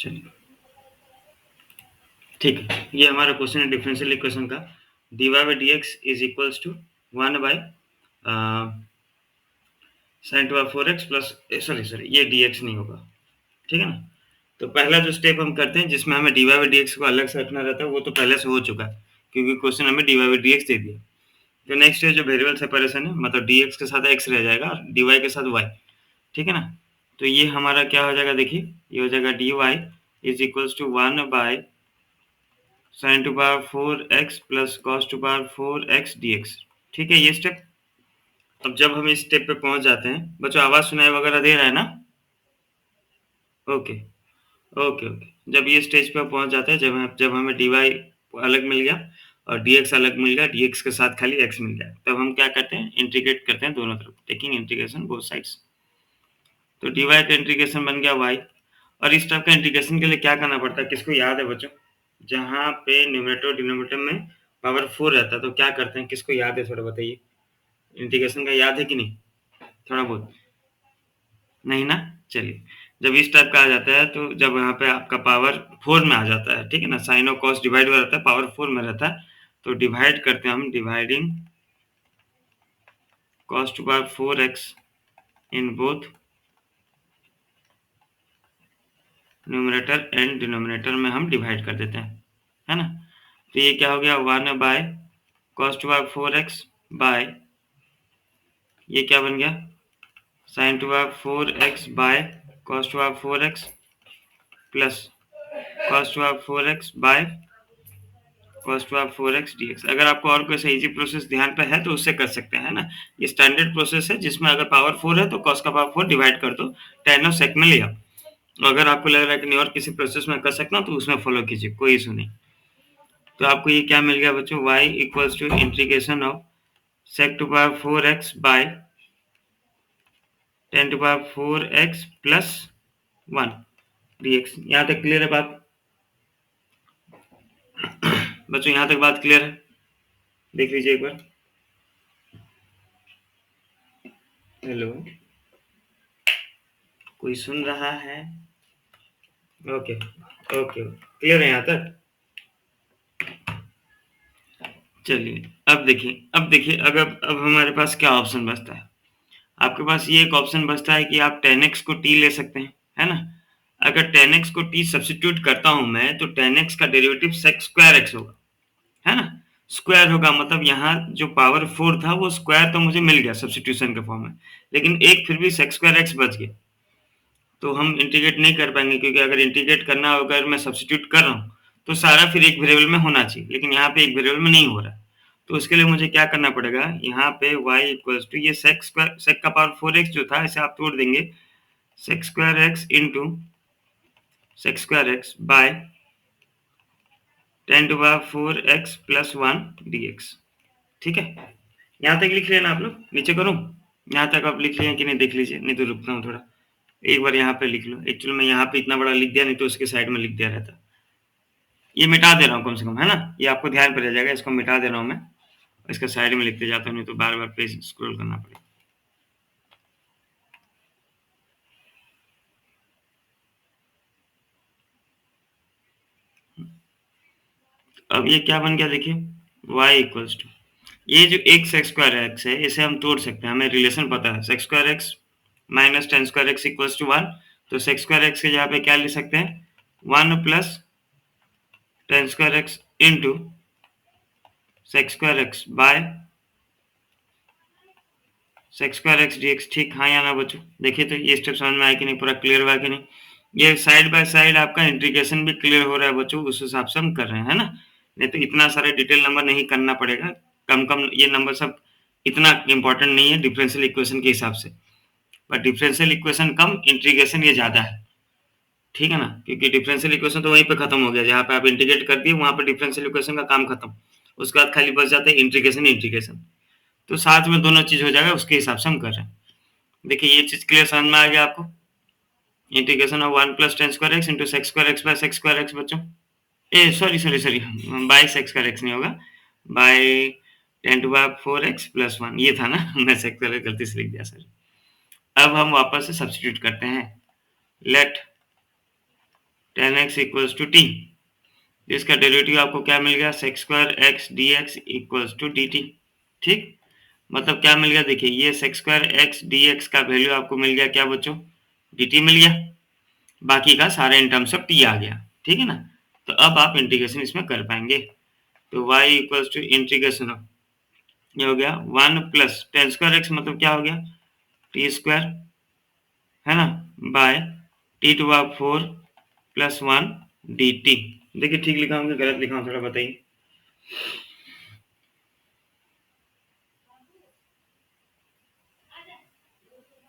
चलिए ठीक है, ये हमारा क्वेश्चन है डिफरेंशियल इक्वेशन का। dy by D X is equals to 1 by sine to four X plus sorry ये डी एक्स नहीं होगा, ठीक है ना। तो पहला जो स्टेप हम करते हैं जिसमें हमें dy बाई डी एक्स को अलग से रखना रहता है वो तो पहले से हो चुका है, क्योंकि क्वेश्चन हमें dy बाई डी एक्स दे दिया। तो नेक्स्ट है जो वेरिएबल सेपरेशन है, मतलब dx के साथ x रह जाएगा और dy के साथ y, ठीक है ना। तो ये हमारा क्या हो जाएगा, देखिए ये हो जाएगा dy is equals to 1 by sine to power 4x plus cos to power 4x dx, ठीक है ये स्टेप। अब जब हम इस स्टेप पे पहुंच जाते हैं, बच्चों आवाज सुनाई वगैरह दे रहा है ना? Okay okay okay. जब ये स्टेज पे पहुंच जाते हैं, जब हमें dy अलग मिल गया और dx अलग मिल गया, dx के साथ खाली x मिल गया, तब हम क्या करते हैं, इंटीग्रेट करते हैं दोनों तरफ, टेकिंग इंटीग्रेशन बोथ साइड्स। तो dy का इंटीग्रेशन बन गया y। और इस टाइप का इंटीग्रेशन के लिए क्या करना पड़ता है, किसको याद है बच्चों? जहाँ पे न्यूमरेटर और डिनोमिनेटर में पावर 4 रहता है तो क्या करते हैं, किसको याद है थोड़ा बताइए? इंटीग्रेशन का याद है कि नहीं? थोड़ा बहुत नहीं ना? चलिए, जब इस टाइप का आ जाता है तो जब यहाँ पे आपका पावर 4 में आ जाता है, ठीक है ना, साइन और कॉस डिवाइड हो जाता है, पावर 4 में रहता है, तो डिवाइड करते हैं हम, dividing cos to power 4x in both numerator and denominator में हम डिवाइड कर देते हैं, है ना। तो ये क्या हो गया, 1 by cos to power 4x by ये क्या बन गया, sine to power 4x by cos to power 4x plus cos to power 4x by cos to power 4x dx। अगर आपको और कोई इजी प्रोसेस ध्यान पे है तो उससे कर सकते हैं, है ना। ये स्टैंडर्ड प्रोसेस है जिसमें अगर पावर 4 है तो कॉस का पावर 4 डिवाइड कर दो, tan और sec में लिया। अगर आपको लग रहा है कि नहीं और किसी प्रोसेस में कर सकता हूँ तो उसमें फॉलो कीजिए, कोई इशू नहीं। तो आपको ये क्या मिल गया बच्चों, y equals to integration of sec to power 4x by tan to power 4x plus 1 dx। यहाँ तक क्लियर है बात बच्चों? यहाँ तक बात क्लियर है? देख लीजिए एक बार। हेलो, कोई सुन रहा है? ओके ओके, क्लियर है यहाँ तक? चलिए अब देखिए अगर अब हमारे पास क्या ऑप्शन बचता है, आपके पास ये एक ऑप्शन बचता है कि आप tan x को t ले सकते हैं, है ना। अगर tan x को t सब्स्टिट्यूट करता हूं मैं तो tan x का डेरिवेटिव sec स्क्वायर x होगा, है ना। स्क्वायर होगा मतलब यहाँ जो पावर 4 था वो स्क्वायर तो मुझे मिल गया सब्स्टिट्यूशन के फॉर्म में, लेकिन एक फिर भी sec स्क्वायर x बच गया। तो हम इंटीग्रेट नहीं कर पाएंगे, क्योंकि अगर इंटीग्रेट करना हो, अगर मैं सब्स्टिट्यूट कर रहा हूँ तो सारा फिर एक वेरिएबल में होना चाहिए, लेकिन यहाँ पे एक वेरिएबल में नहीं हो रहा है। तो उसके लिए मुझे क्या करना पड़ेगा, यहाँ पे y इक्वल्स टू ये सेक स्क्वायर, सेक का पावर 4x जो था इसे आप तोड़ देंगे, sec square x into sec square x by tan to power 4x plus 1 dx, ठीक है। यहाँ तक लिख लेना आप लोग, नीचे करूँ? यहाँ तक आप लिख लिए कि नहीं देख लीजिए, नहीं तो रुकता हूँ थोड़ा, एक बार यहाँ पे लिख लो। एक्चुअली मैं यहाँ पे इतना बड़ा लिख दिया, नहीं तो उसके साइड में लिख दिया रहता। ये मिटा दे रहा हूँ कम से कम, है ना, ये आपको ध्यान पे रह जाएगा, इसको मिटा दे रहा हूँ मैं, इसका साइड में लिखते जाता हूँ, नहीं तो बार बार पेज स्क्रॉल करना पड़ेगा। अब ये क्या बन गया देखिए, y इक्वल्स टू ये जो एक सेक्स स्क्वायर एक्स है इसे हम तोड़ सकते हैं, हमें रिलेशन पता है, sec square X minus tan square X equals to 1। तो सेक्स स्क्वायर एक्स के जगह पे क्या लिख सकते हैं, 1 plus tan square x into sec square x by sec square X DX, ठीक। हाँ या ना बच्चों? देखिए तो ये स्टेप समझ में आया कि नहीं, पूरा क्लियर हुआ कि नहीं? ये साइड बाय साइड आपका इंटीग्रेशन भी क्लियर हो रहा है बच्चों, उस हिसाब से हम कर रहे हैं, है ना। नहीं तो इतना सारे डिटेल नंबर नहीं करना पड़ेगा, कम कम ये नंबर सब इतना इंपॉर्टेंट नहीं है डिफरेंशियल इक्वेशन के हिसाब से, पर डिफरेंशियल इक्वेशन कम, इंटीग्रेशन ये ज्यादा है, ठीक है ना। क्योंकि डिफरेंशियल इक्वेशन तो वहीं पे खत्म हो गया, जहाँ पे आप इंटीग्रेट कर दिए वहां पे डिफरेंशियल इक्वेशन का काम खत्म, उसके बाद खाली बच जाता है इंटीग्रेशन इंटीग्रेशन। तो साथ में दोनों चीज हो जाएगा, उसके हिसाब से हम कर रहे हैं। देखिए ये चीज क्लियर समझ में आ गया आपको, integration of 1 plus tan square x into sec square x by sec square x बच्चों, a sorry by sec square x नहीं होगा, by tan to power 4x plus 1 ये था ना मैं सेक्स स्क्वायर गलती से लिख दिया सर। अब हम वापस से सब्स्टिट्यूट करते हैं, let 10x equals to T. इसका डेरिवेटिव आपको क्या मिल गया, sec square X D x equals to D T. ठीक, मतलब क्या मिल गया, देखिए ये sec square X D x का वैल्यू आपको मिल गया क्या बच्चों, डी टी मिल गया, बाकी का सारे इन टर्म्स ऑफ टी आ गया। ठीक है ना, तो अब आप इंटीग्रेशन इसमें कर पाएंगे। तो y equals to integration of, ये हो गया 1 प्लस टेन स्क्वायर एक्स, मतलब क्या हो गया टी स्क्वायर, है ना, by T to power 4 plus 1 D T. देखिए ठीक लिखा हूँ कि गलत लिखा हूँ, थोड़ा बताइए।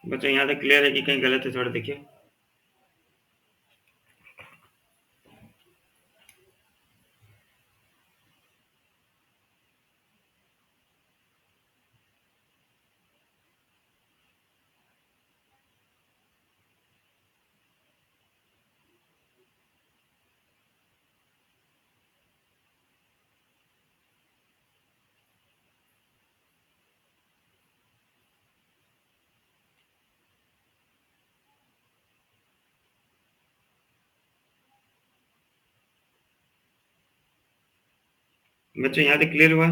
बच्चों यहाँ तक क्लियर है कि कहीं गलत है, थोड़ा देखिए। बच्चों यहाँ तक क्लियर हुआ?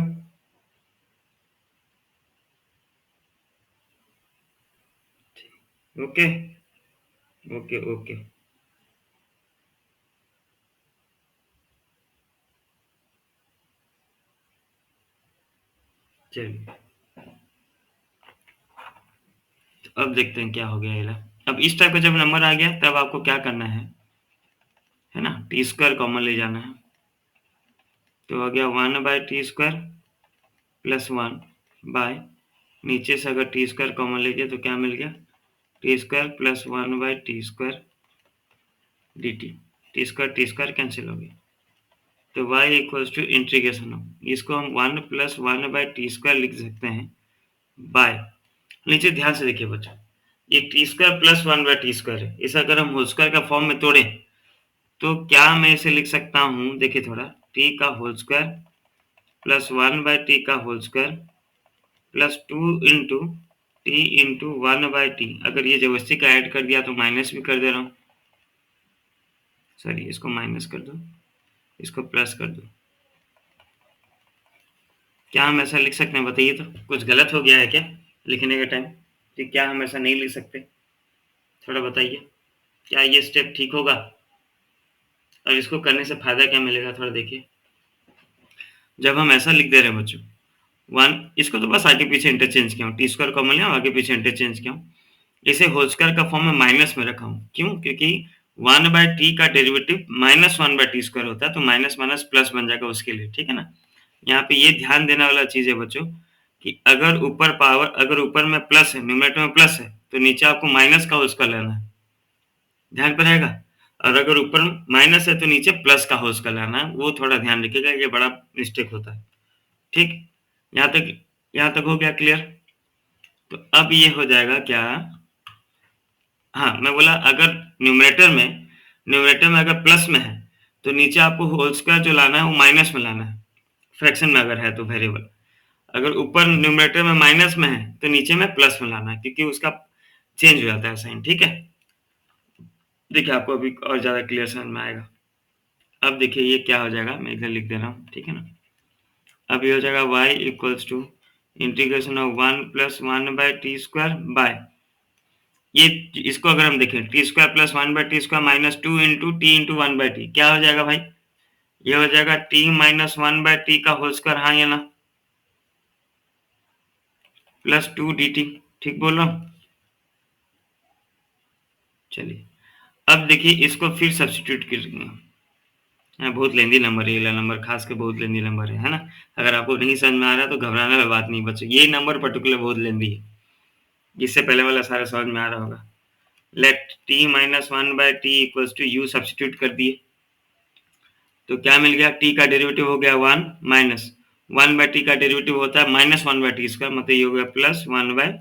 ओके ओके ओके, चलिए तो अब देखते हैं क्या हो गया ये। अब इस टाइप का जब नंबर आ गया तब आपको क्या करना है ना, टी स्क्वायर कॉमन ले जाना है। तो हो गया 1 by T square plus 1 by, नीचे से अगर टी स्क्वायर कॉमन ले गया तो क्या मिल गया, T square plus 1 by T square D T. T square cancel हो गया, तो y equals to integration of, इसको हम 1 प्लस 1 बाय टी स्क्वायर लिख सकते हैं बाय, नीचे ध्यान से देखिए बच्चों, ये T square plus 1 by T square है, इसे अगर हम होल स्क्वायर का फॉर्म में तोड़ें तो क्या मैं इसे लिख सकता हूँ, देखिए थोड़ा, टी का whole square plus 1 by T का whole square plus 2 into T into 1 by t. अगर ये जबरदस्ती का ऐड कर दिया तो माइनस भी कर दे रहा हूँ, सॉरी इसको माइनस कर दो, इसको प्लस कर दो। क्या हम ऐसा लिख सकते हैं बताइए, तो कुछ गलत हो गया है क्या लिखने के टाइम, कि क्या हम ऐसा नहीं लिख सकते, थोड़ा बताइए, क्या ये स्टेप ठीक होगा और इसको करने से फायदा क्या मिलेगा, थोड़ा देखिए। जब हम ऐसा लिख दे रहे हैं बच्चों, 1, इसको तो बस आगे पीछे इंटरचेंज किया हूँ, टी स्क्वायर कॉमन लिया आगे पीछे इंटरचेंज किया हूँ, इसे होल स्क्वायर का फॉर्म में माइनस में रखा हूँ, क्यों, क्योंकि 1 बाय टी का derivative minus 1 by T square होता है, तो माइनस माइनस प्लस बन जाएगा उसके लिए। ठीक है ना, यहाँ पे ये ध्यान देने वाला चीज है बच्चों कि अगर ऊपर पावर, अगर ऊपर में प्लस है, न्यूमरेटर में प्लस है, तो नीचे आपको माइनस का होल स्क्वायर लेना है, ध्यान पर रहेगा। और अगर ऊपर माइनस है तो नीचे प्लस का होल स्क्वायर लेना है, वो थोड़ा ध्यान रखिएगा, ये बड़ा मिस्टेक होता है। ठीक, यहाँ तक हो गया क्लियर। तो अब ये हो जाएगा क्या, हाँ मैं बोला अगर न्यूमरेटर में अगर प्लस में है तो नीचे आपको होल स्क्वायर जो लाना है वो माइनस में लाना है, फ्रैक्शन में अगर है तो वेरिएबल, अगर ऊपर न्यूमरेटर में माइनस में है तो नीचे में प्लस में लाना है, क्योंकि उसका चेंज हो जाता है साइन। ठीक है, देखिए आपको अभी और ज़्यादा क्लियर समझ में आएगा। अब देखिए ये क्या हो जाएगा, मैं इधर लिख दे रहा हूँ, ठीक है ना। अब ये हो जाएगा y equals to integration of 1 plus 1 by T square by, ये इसको अगर हम देखें T square plus 1 by T square minus 2 into T into 1 by T, क्या हो जाएगा भाई, ये हो जाएगा टी माइनस 1 बाय टी का होल स्क्वायर, हाँ या ना, प्लस 2 डी टी, ठीक बोल रहा हूँ। चलिए अब देखिए इसको फिर सब्स्टिट्यूट करेंगे, बहुत लेंदी नंबर है, ये नंबर खास के बहुत लेंदी नंबर है ना। अगर आपको नहीं समझ में आ रहा तो घबराने वाली बात नहीं बच्चों, ये नंबर पर्टिकुलर बहुत लेंदी है, इससे पहले वाला सारा समझ में आ रहा होगा। Let T minus 1 by T equals to U substitute कर दिए, तो क्या मिल गया, टी का डेरिवेटिव हो गया 1 माइनस 1 बाय टी का डेरिवेटिव होता है माइनस 1 बाय टी स्क्वायर, मतलब ये हो गया plus 1 by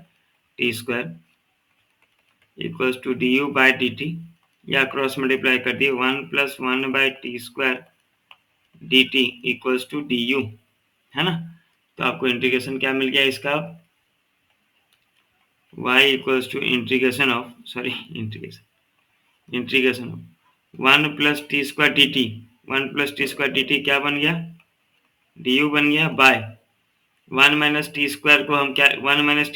T square equals to D U by D T, या क्रॉस मल्टीप्लाई कर दिए 1 plus 1 by T square D T equals to D U, है ना। तो आपको इंटीग्रेशन क्या मिल गया इसका, y equals to integration of, sorry integration of 1 plus T square D T, 1 plus T square D T क्या बन गया, डी यू बन गया, बाय 1 माइनस टी स्क्वायर को हम क्या 1 माइनस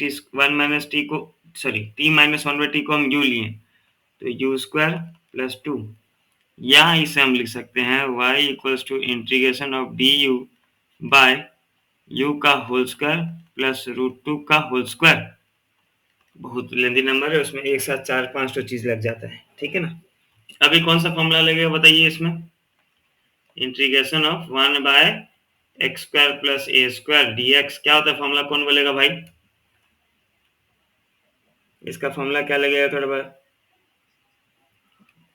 टी को सॉरी टी माइनस 1/t को हम यू लिए, तो यू स्क्वायर प्लस 2, या इसे हम लिख सकते हैं y equals to integration of D U by U का होल स्क्वायर प्लस √2 का होल स्क्वायर। बहुत लेंदी नंबर है, उसमें एक साथ 4-5 तो चीज लग जाता है, ठीक है ना। अभी कौन सा फॉर्मूला लगेगा बताइए इसमें, integration of 1 by x square plus A square D X, क्या होता है फॉर्मूला, कौन बोलेगा भाई, इसका फॉर्मूला क्या लगेगा थोड़ा बार,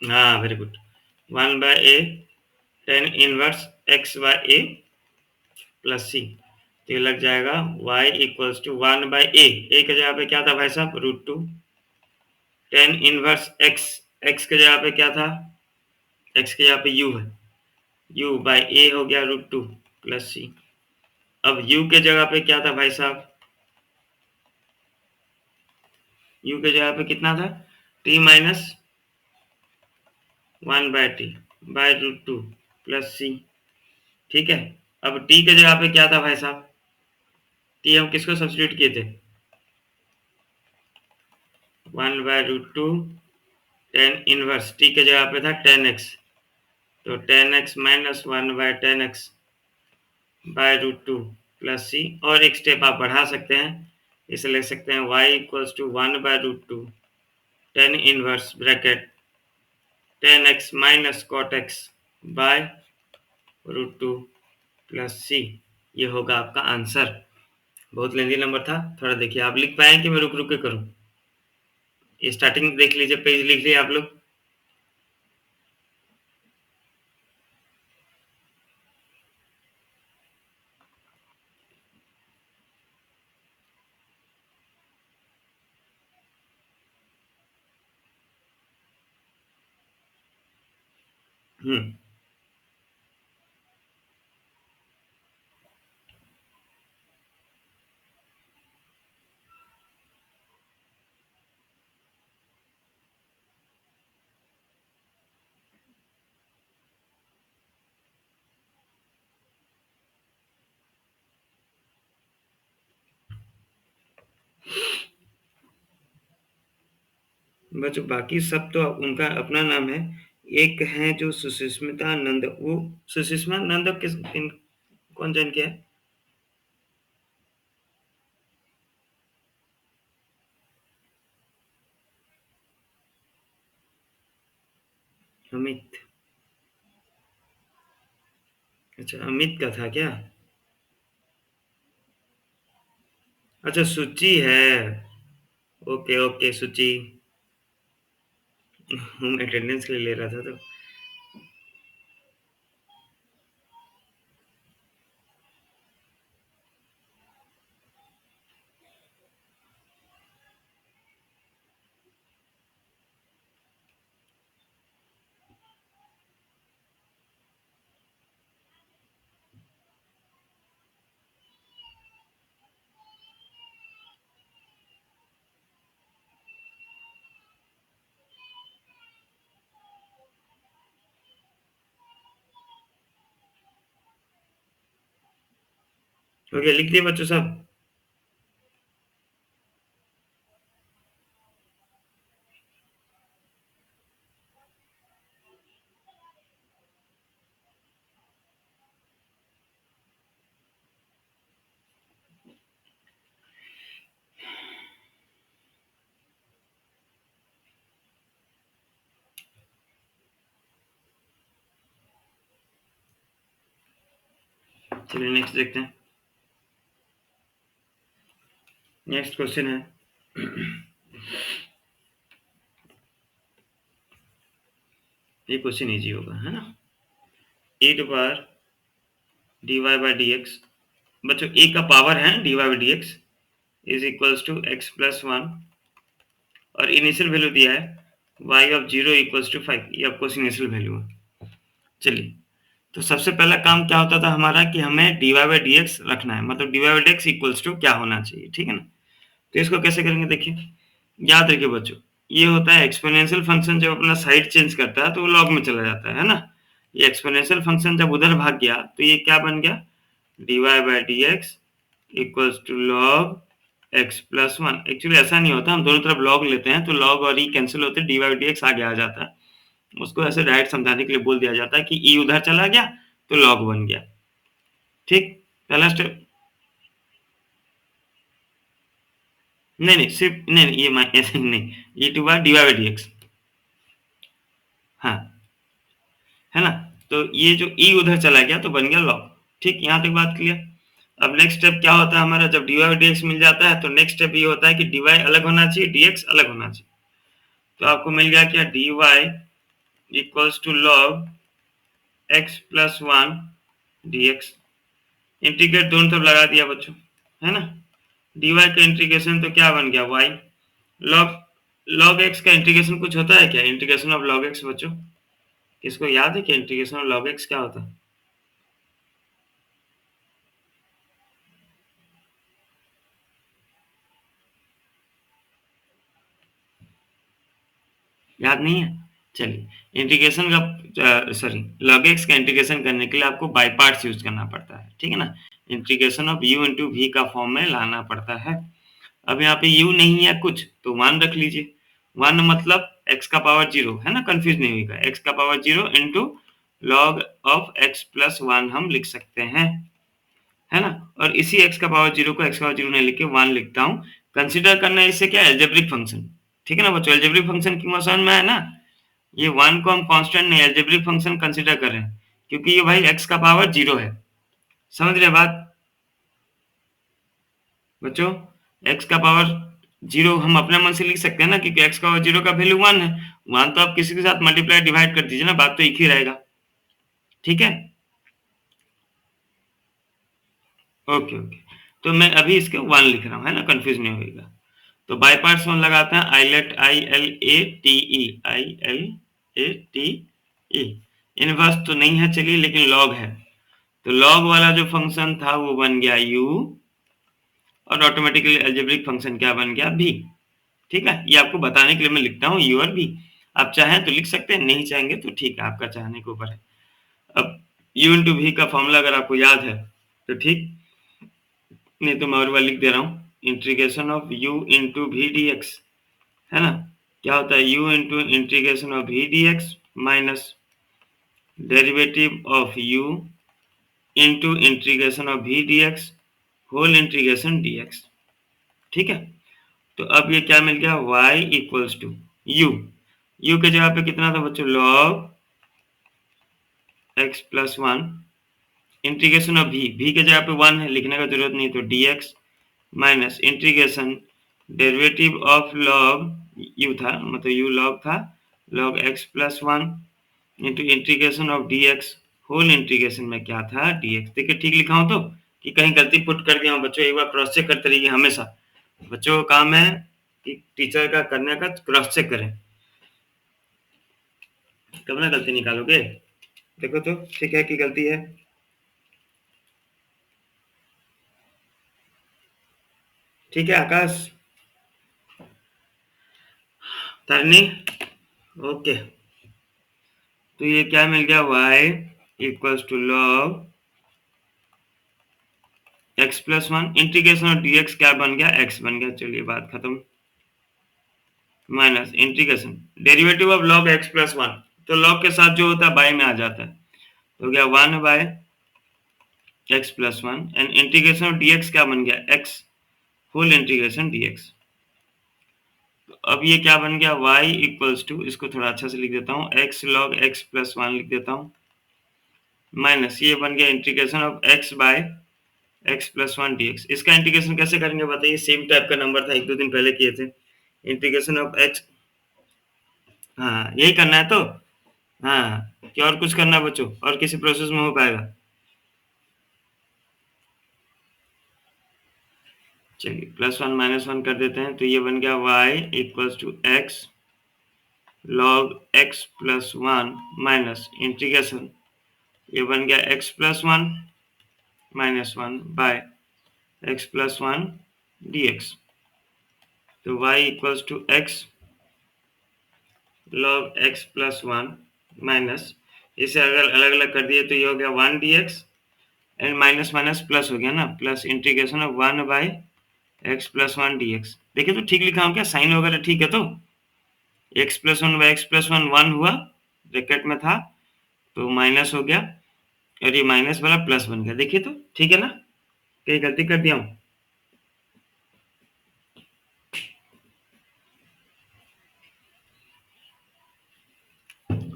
हाँ वेरी गुड, 1 बाय ए टेन इनवर्स एक्स बाय ए प्लस सी, तो ये लग जाएगा y इक्वल्स टू 1 बाय ए के जगह पे क्या था भाई साहब, √2, टेन इनवर्स एक्स, एक्स के जगह पे क्या था, एक्स के जगह पे u है, u बाय ए हो गया √2 प्लस सी। अब u के जगह पे क्या था भाई साहब, u के जगह पे कितना था, t minus 1 by t by √2 plus c, ठीक है। अब t के जगह पे क्या था भाई साहब, t हम किसको सब्स्टिट्यूट किए थे, 1 बाय √2 टेन इनवर्स, टी के जगह पे था टेन एक्स, तो tan x minus 1 by tan x by √2 plus c, और एक स्टेप आप बढ़ा सकते हैं, इसे लिख सकते हैं y equals to 1 by √2 tan inverse bracket tan x minus cot x by √2 plus c, ये होगा आपका आंसर। बहुत लेंदी नंबर था, थोड़ा देखिए आप लिख पाए कि मैं रुक रुक के करूं, स्टार्टिंग देख लीजिए, पेज लिख लीजिए आप लोग। बच्चों बाकी सब तो उनका अपना नाम है, एक है जो सुष्मिता नंद, वो सुष्मिता नंद कौन जन के है, अमित, अच्छा अमित का था क्या, अच्छा सुचि है, ओके ओके सुचि, हम अटेंडेंस के लिए ले रहा था तो, ओके लिख दिए बच्चों सब, चलिए नेक्स्ट देखते हैं, नेक्स्ट क्वेश्चन है, ये क्वेश्चन इजी होगा है ना, e to power dy by D x, बच्चों e का पावर है dy by D X is equals to x plus 1, और इनिशियल वैल्यू दिया है y ऑफ 0 इक्वल्स टू 5, ये आपको इनिशियल वैल्यू है। चलिए तो सबसे पहला काम क्या होता था हमारा कि हमें dy बाई डी एक्स रखना है, मतलब dy by D x equals to क्या होना चाहिए, ठीक है ना। तो इसको कैसे करेंगे देखिए, याद रखिए बच्चों, ये होता है एक्सपोनेंशियल फंक्शन जब अपना साइड चेंज करता है तो वो लॉग में चला जाता है ना। ये एक्सपोनेंशियल फंक्शन जब उधर भाग गया तो ये क्या बन गया, dy by dx equals to log x plus one. Actually ऐसा नहीं होता, हम दोनों तरफ log लेते हैं तो log और e कैंसिल होते, dy बाय dx आगे आ जाता है। उसको ऐसे डायरेक्ट समझाने के लिए बोल दिया जाता है कि e उधर चला गया तो log बन गया। ठीक, पहला स्टेप। नहीं नहीं, सिर्फ नहीं नहीं, ये ऐसे नहीं, e to bar dy by dx। हाँ, है ना। तो ये जो e उधर चला गया तो बन गया log। ठीक, यहाँ तक बात क्लियर। अब नेक्स्ट स्टेप क्या होता है हमारा, जब dy बाई dx मिल जाता है तो नेक्स्ट स्टेप ये होता है कि dy अलग होना चाहिए, dx अलग होना चाहिए। तो आपको मिल गया क्या, dy equals to log x plus one dx। Integrate दोनों तरफ लगा दिया बच्चों, है ना। dy का इंटीग्रेशन तो क्या बन गया, y। log log x का इंटीग्रेशन कुछ होता है क्या, इंटीग्रेशन ऑफ log x बच्चों, किसको याद है कि इंटीग्रेशन ऑफ log x क्या होता है? याद नहीं है? चलिए, इंटीग्रेशन का सॉरी, log x का इंटीग्रेशन करने के लिए आपको बाय पार्ट्स यूज करना पड़ता है, ठीक है ना। Integration of u into V का फॉर्म में लाना पड़ता है। अब यहाँ पे u नहीं है कुछ तो 1 रख लीजिए। 1 मतलब x का पावर 0, है ना, कंफ्यूज नहीं होगा। x का power 0 into log of x plus 1 हम लिख सकते हैं, है ना। और इसी x का पावर 0 को x का पावर 0 नहीं लिख के 1 लिखता हूँ। कंसिडर करना है इससे क्या, एल्जेब्रिक फंक्शन। ठीक है ना बच्चों, एल्जेब्रिक फंक्शन क्यों समझ में है ना। ये 1 को हम कांस्टेंट नहीं, एल्जेब्रिक फंक्शन कंसीडर कर रहे हैं क्योंकि ये भाई x का पावर 0 है। समझ रहे बात बच्चों, x का पावर 0 हम अपने मन से लिख सकते हैं ना, क्योंकि x का पावर 0 का वैल्यू 1 है। 1 तो आप किसी के साथ मल्टीप्लाई डिवाइड कर दीजिए ना, बात तो एक ही रहेगा। ठीक है, ओके ओके। तो मैं अभी इसके 1 लिख रहा हूँ, है ना, कंफ्यूज नहीं होगा। तो बाय पार्ट्स में लगाते हैं, I L A T E inverse तो नहीं है चलिए, लेकिन लॉग है। तो लॉग वाला जो फंक्शन था वो बन गया u, और ऑटोमेटिकली अलजेब्रिक फंक्शन क्या बन गया, v। ठीक है, ये आपको बताने के लिए मैं लिखता हूँ u और v। आप चाहें तो लिख सकते हैं, नहीं चाहेंगे तो ठीक है, आपका चाहने के ऊपर है। अब u इंटू वी का फॉर्मूला अगर आपको याद है तो ठीक, नहीं तो मैं और बार लिख दे रहा हूँ, integration of u into V D x, है ना। क्या होता है, u into integration of V D x minus derivative of u into integration of V D X whole integration D X. ठीक है, तो अब ये क्या मिल गया, y इक्वल्स टू u के जगह पे कितना था बच्चों, log x plus one integration of v के जगह पे 1 है, लिखने का जरूरत नहीं, तो dx minus integration derivative of log u था, मतलब u log था, log x plus one into integration of dx whole integration में क्या था, dx। देखिए ठीक लिखा हूं तो, कि कहीं गलती पुट कर दिया हूं बच्चों, एक बार क्रॉस चेक करते रहिए हमेशा। बच्चों का काम है कि टीचर का करने का क्रॉस चेक करें, तब ना गलती निकालोगे। देखो तो ठीक है कि गलती है। ठीक है आकाश, तरनी, ओके। तो ये क्या मिल गया, y equals to log x plus one integration of dx क्या बन गया, x बन गया। चलिए बात खत्म। Minus integration derivative of log x plus one, तो log के साथ जो होता है बाय में आ जाता है, तो गया 1 by x plus one and integration of dx क्या बन गया, x होल इंटीग्रेशन dx। तो अब ये क्या बन गया, y इक्वल्स टू, इसको थोड़ा अच्छा से लिख देता हूँ, x log x plus one लिख देता हूँ, माइनस ये बन गया integration of x by x plus one d x. इसका इंटीग्रेशन कैसे करेंगे बताइए, सेम टाइप का नंबर था, एक दो दिन पहले किए थे। इंटीग्रेशन ऑफ x, हाँ यही करना है तो, हाँ क्या और कुछ करना है बच्चों, और किसी प्रोसेस में हो पाएगा। चलिए प्लस वन माइनस वन कर देते हैं, तो ये बन गया y equals to x log x plus one minus integration, ये बन गया x plus one minus one by x plus one d x. तो y equals to x log x plus one minus, इसे अगर अलग अलग कर दिए तो ये हो गया 1 dx and minus minus plus हो गया ना, plus integration of 1/x+1 dx। देखिए तो ठीक लिखा हूँ क्या, साइन वगैरह ठीक है तो x+1/x+1 1 हुआ, ब्रैकेट में था तो माइनस हो गया और ये माइनस वाला प्लस बन गया। देखिए तो ठीक है ना, कहीं गलती कर दिया हूँ?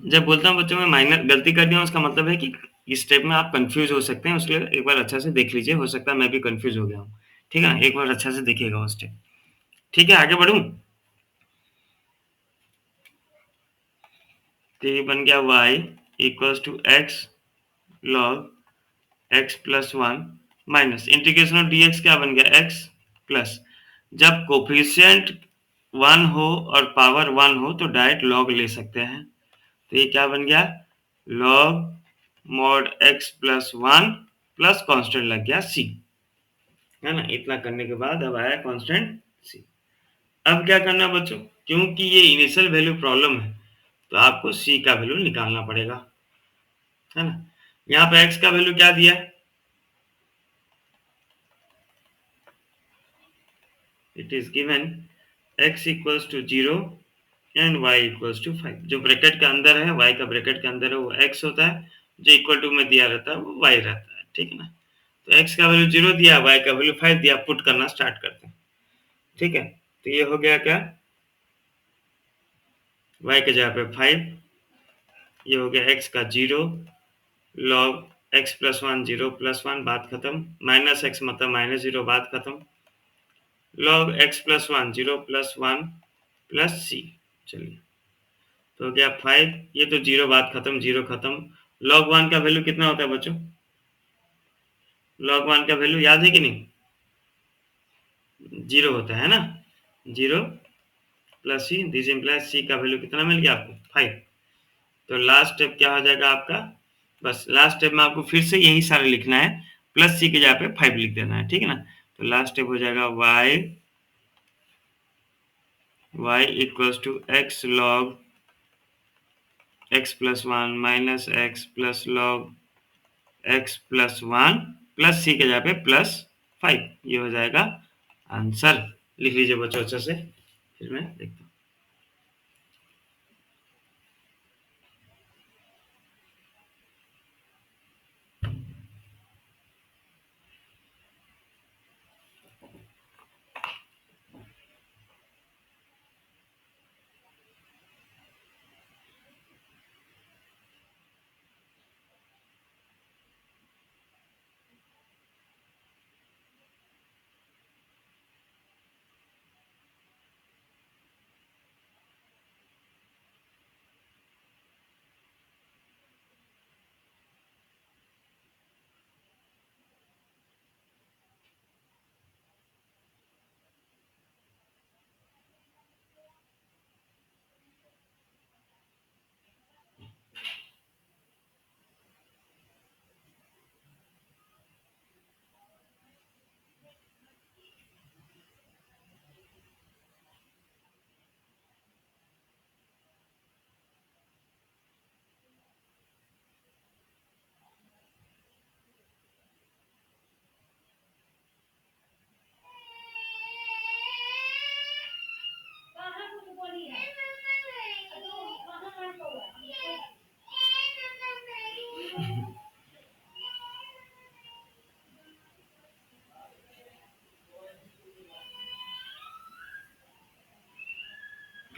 जब बोलता हूँ बच्चों में माइनस गलती कर दिया हूँ, उसका मतलब है कि इस स्टेप में आप कंफ्यूज हो सकते हैं, उसके लिए एक बार अच्छा से देख लीजिए, हो सकता है मैं भी कंफ्यूज हो गया हूँ। ठीक है ना, एक बार अच्छा से देखिएगा वो स्टेप। ठीक है, आगे बढ़ूँ? तो ये बन गया y equals to x log x plus one minus integration of dx क्या बन गया, x प्लस, जब कोफिशिएंट वन हो और पावर वन हो तो डायरेक्ट लॉग ले सकते हैं, तो ये क्या बन गया, log mod x plus one plus constant लग गया c, है ना। इतना करने के बाद अब आया कांस्टेंट c। अब क्या करना बच्चों, क्योंकि ये इनिशियल वैल्यू प्रॉब्लम है तो आपको c का वैल्यू निकालना पड़ेगा, है ना। यहाँ पे x का वैल्यू क्या दिया है, it is given x equals to 0 and y equals to 5। जो ब्रैकेट के अंदर है, y का ब्रैकेट के अंदर है वो x होता है, जो इक्वल टू में दिया रहता है वो y रहता है, ठीक है ना। तो x का वैल्यू 0 दिया, y का वैल्यू 5 दिया, पुट करना स्टार्ट करते हैं। ठीक है, तो ये हो गया क्या, y के जगह पे 5, ये हो गया x का 0 log x plus one 0 plus one, बात खत्म, माइनस x मतलब माइनस 0, बात खत्म, log x plus one 0 plus one plus c। चलिए, तो हो गया 5, ये तो 0, बात खत्म, 0 खत्म। लॉग वन का वैल्यू कितना होता है बच्चों, लॉग वन का वैल्यू याद है कि नहीं, 0 होता है ना, 0 प्लस सी, दिस इम्प्लाइज सी का वैल्यू कितना मिल गया आपको, 5। तो लास्ट स्टेप क्या हो जाएगा आपका, बस लास्ट स्टेप में आपको फिर से यही सारा लिखना है, प्लस सी के जगह पे 5 लिख देना है, ठीक है ना। तो लास्ट स्टेप हो जाएगा y equals to x log x plus one minus x plus log x plus one plus c के जगह पे प्लस 5, ये हो जाएगा आंसर। लिख लीजिए बच्चों अच्छे से, फिर मैं देखता हूँ।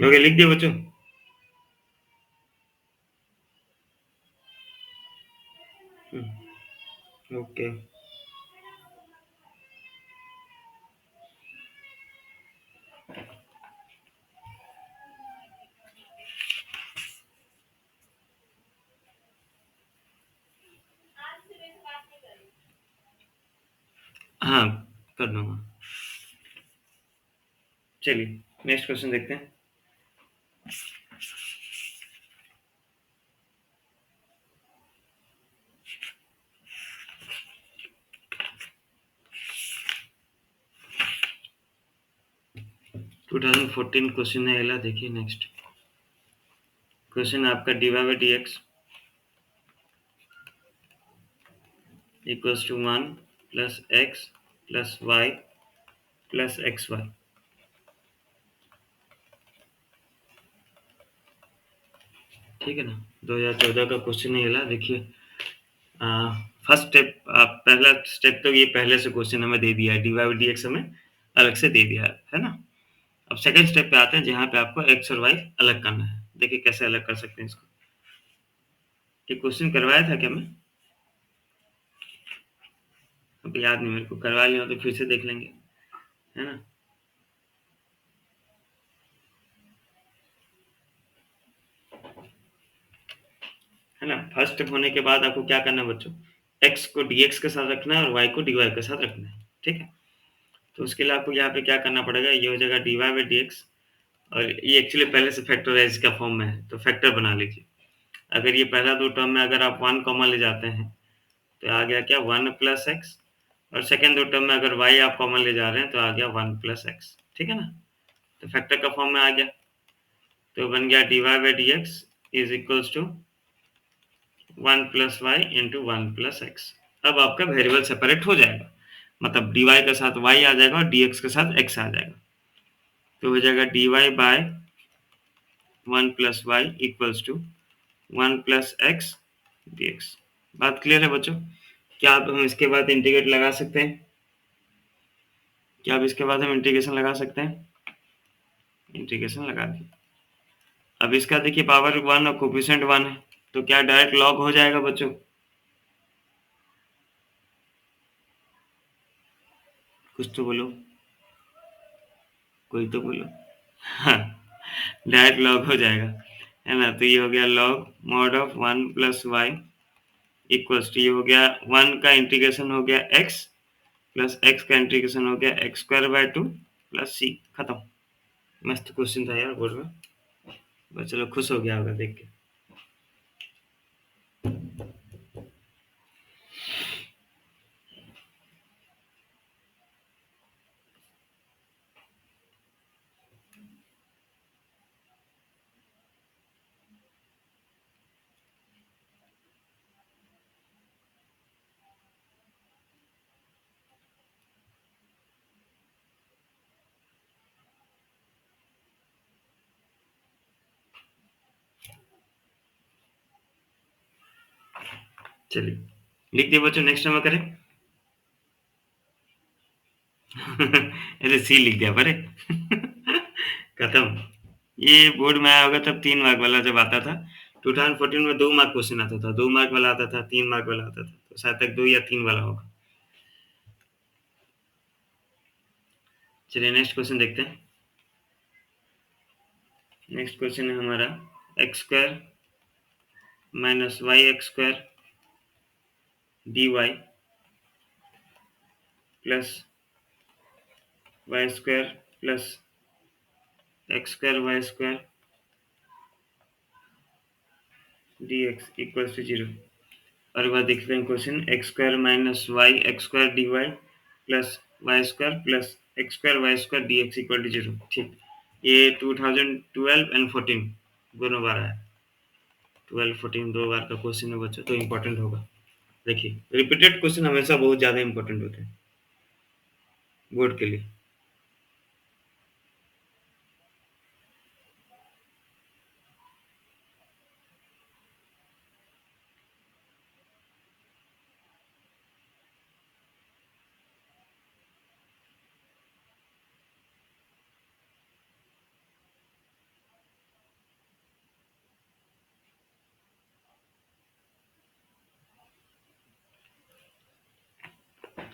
'ओके' लिख दिया बच्चों। ओके, हाँ कर दूंगा। चलिए नेक्स्ट क्वेश्चन देखते हैं। टू 2014 क्वेश्चन है अगला, देखिए नेक्स्ट। क्वेश्चन आपका dy by dx equals to 1 plus x plus y plus x y. ठीक है ना, 2014 का क्वेश्चन है ये। देखिए फर्स्ट स्टेप, पहला स्टेप तो ये पहले से क्वेश्चन हमें दे दिया है, डी वाई डी एक्स हमें अलग से दे दिया है ना। अब सेकंड स्टेप पे आते हैं जहाँ पे आपको एक्स और वाई अलग करना है। देखिए कैसे अलग कर सकते हैं इसको। ये क्वेश्चन करवाया था क्या मैं? अब याद नहीं मेरे को, करवा लिया तो फिर से देख लेंगे, है ना। है ना, फर्स्ट स्टेप होने के बाद आपको क्या करना है बच्चों, एक्स को dx के साथ रखना है और y को dy के साथ रखना है। ठीक है, तो उसके लिए आपको यहाँ पे क्या करना पड़ेगा, ये हो जाएगा dy बाई dx, और ये एक्चुअली पहले से फैक्टराइज का फॉर्म में है तो फैक्टर बना लीजिए। अगर ये पहला दो टर्म में अगर आप 1 कॉमन ले जाते हैं तो आ गया क्या 1 प्लस एक्स, और सेकेंड दो टर्म में अगर y आप कॉमन ले जा रहे हैं तो आ गया 1 प्लस एक्स। ठीक है ना, तो फैक्टर का फॉर्म में आ गया, तो बन गया dy by dx is equals to 1 plus y into 1 plus x. अब आपका वेरिएबल सेपरेट हो जाएगा, मतलब dy के साथ y आ जाएगा और dx के साथ x आ जाएगा, तो हो जाएगा dy by 1 plus y equals to 1 plus x dx। बात क्लियर है बच्चों? क्या आप हम इसके बाद इंटीग्रेट लगा सकते हैं? क्या आप इसके बाद हम इंटीग्रेशन लगा सकते हैं? इंटीग्रेशन लगा दिए। अब इसका देखिए पावर 1 और कोफिशिएंट 1 है, तो क्या डायरेक्ट लॉग हो जाएगा बच्चों? कुछ तो बोलो, कोई तो बोलो। हाँ, डायरेक्ट लॉग हो जाएगा, है ना। तो ये हो गया log mod of 1 plus y equals to, ये हो गया 1 का इंटीग्रेशन हो गया x प्लस x का इंटीग्रेशन हो गया x square by 2 plus c। खत्म। मस्त क्वेश्चन था यार बोर्ड में, बस चलो खुश हो गया होगा देख के। चलिए लिख दिए बच्चों, नेक्स्ट नंबर करें। ऐसे सी लिख दिया परे। खत्म। ये बोर्ड में आया होगा तब 3 मार्क वाला जब आता था, 2014 में 2 मार्क क्वेश्चन आता था, 2 मार्क वाला आता था, 3 मार्क वाला आता था, तो शायद तक 2 या 3 वाला होगा। चलिए नेक्स्ट क्वेश्चन देखते हैं। नेक्स्ट क्वेश्चन है हमारा x square minus y x square d y plus y square plus x square y square D x equals to 0। और एक बार देखते हैं question, x square minus y x square d y plus y square plus x square y square D x equal to 0। ठीक, ये 2012 and 14 दोनों बार आया, 12 14 दो बार का क्वेश्चन है बच्चों, तो इम्पोर्टेंट होगा। देखिए रिपीटेड क्वेश्चन हमेशा बहुत ज़्यादा इंपॉर्टेंट होते हैं बोर्ड के लिए।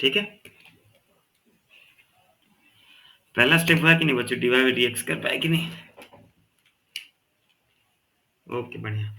ठीक है, पहला स्टेप हुआ कि नहीं बच्चों, d y by D x कर पाए कि नहीं? ओके बढ़िया।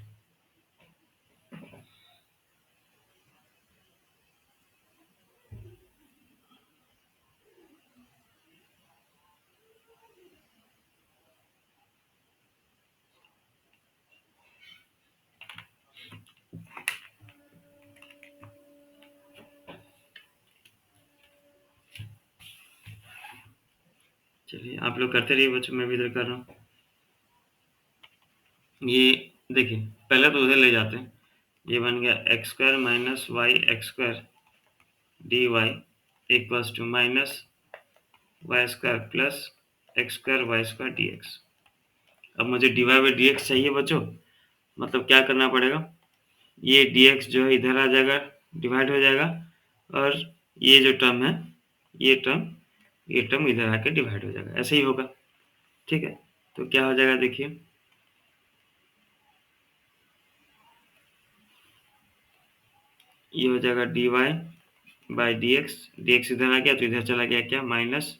चलिए आप लोग करते रहिए बच्चों, मैं भी इधर कर रहा हूँ। ये देखिए पहले तो उधर ले जाते हैं, ये बन गया x square minus y x square d y equals to minus y square plus x square y square D x. अब मुझे d y by D x चाहिए बच्चों, मतलब क्या करना पड़ेगा, ये डी एक्स जो है इधर आ जाएगा, डिवाइड हो जाएगा, और ये जो टर्म है, ये टर्म ये टर्म इधर आके डिवाइड हो जाएगा, ऐसे ही होगा। ठीक है, तो क्या हो जाएगा देखिए, ये हो जाएगा d y by D x इधर आ गया तो इधर चला गया क्या, minus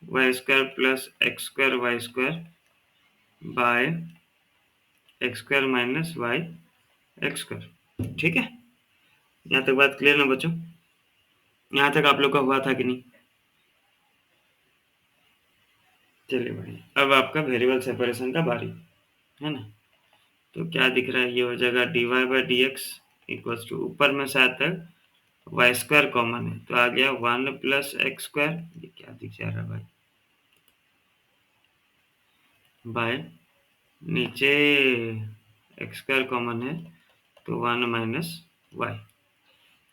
y square plus x square y square by x square minus y x square. ठीक है, यहाँ तक बात क्लियर ना बच्चों? यहाँ तक आप लोग का हुआ था कि नहीं? चलिए बढ़िया, अब आपका वेरिएबल सेपरेशन का बारी है ना। तो क्या दिख रहा है, ये हो जाएगा d y by D x equals to, ऊपर में शायद तक वाई स्क्वायर कॉमन है तो आ गया 1 प्लस एक्स स्क्वायर, ये क्या दिख जा रहा है भाई, बाय नीचे एक्स स्क्वायर कॉमन है तो 1 माइनस वाई।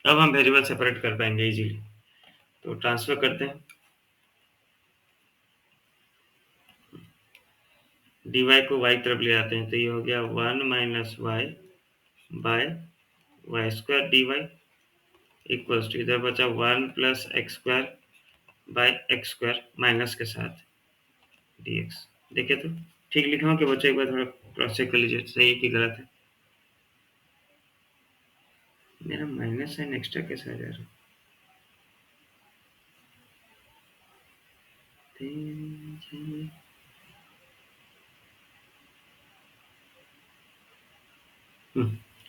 अब हम वेरिएबल सेपरेट कर पाएंगे इजीली, तो ट्रांसफर करते हैं, डी वाई को वाई तरफ ले आते हैं तो ये हो गया 1 minus y by y square d y equals to, इधर बचा 1 plus x square by x square minus के साथ डी एक्स। देखिए तो ठीक लिखा हूँ कि बच्चे, एक बार थोड़ा क्रॉस चेक कर लीजिए सही है कि गलत है। मेरा माइनस साइन एक्स्ट्रा कैसे आ जा रहा है?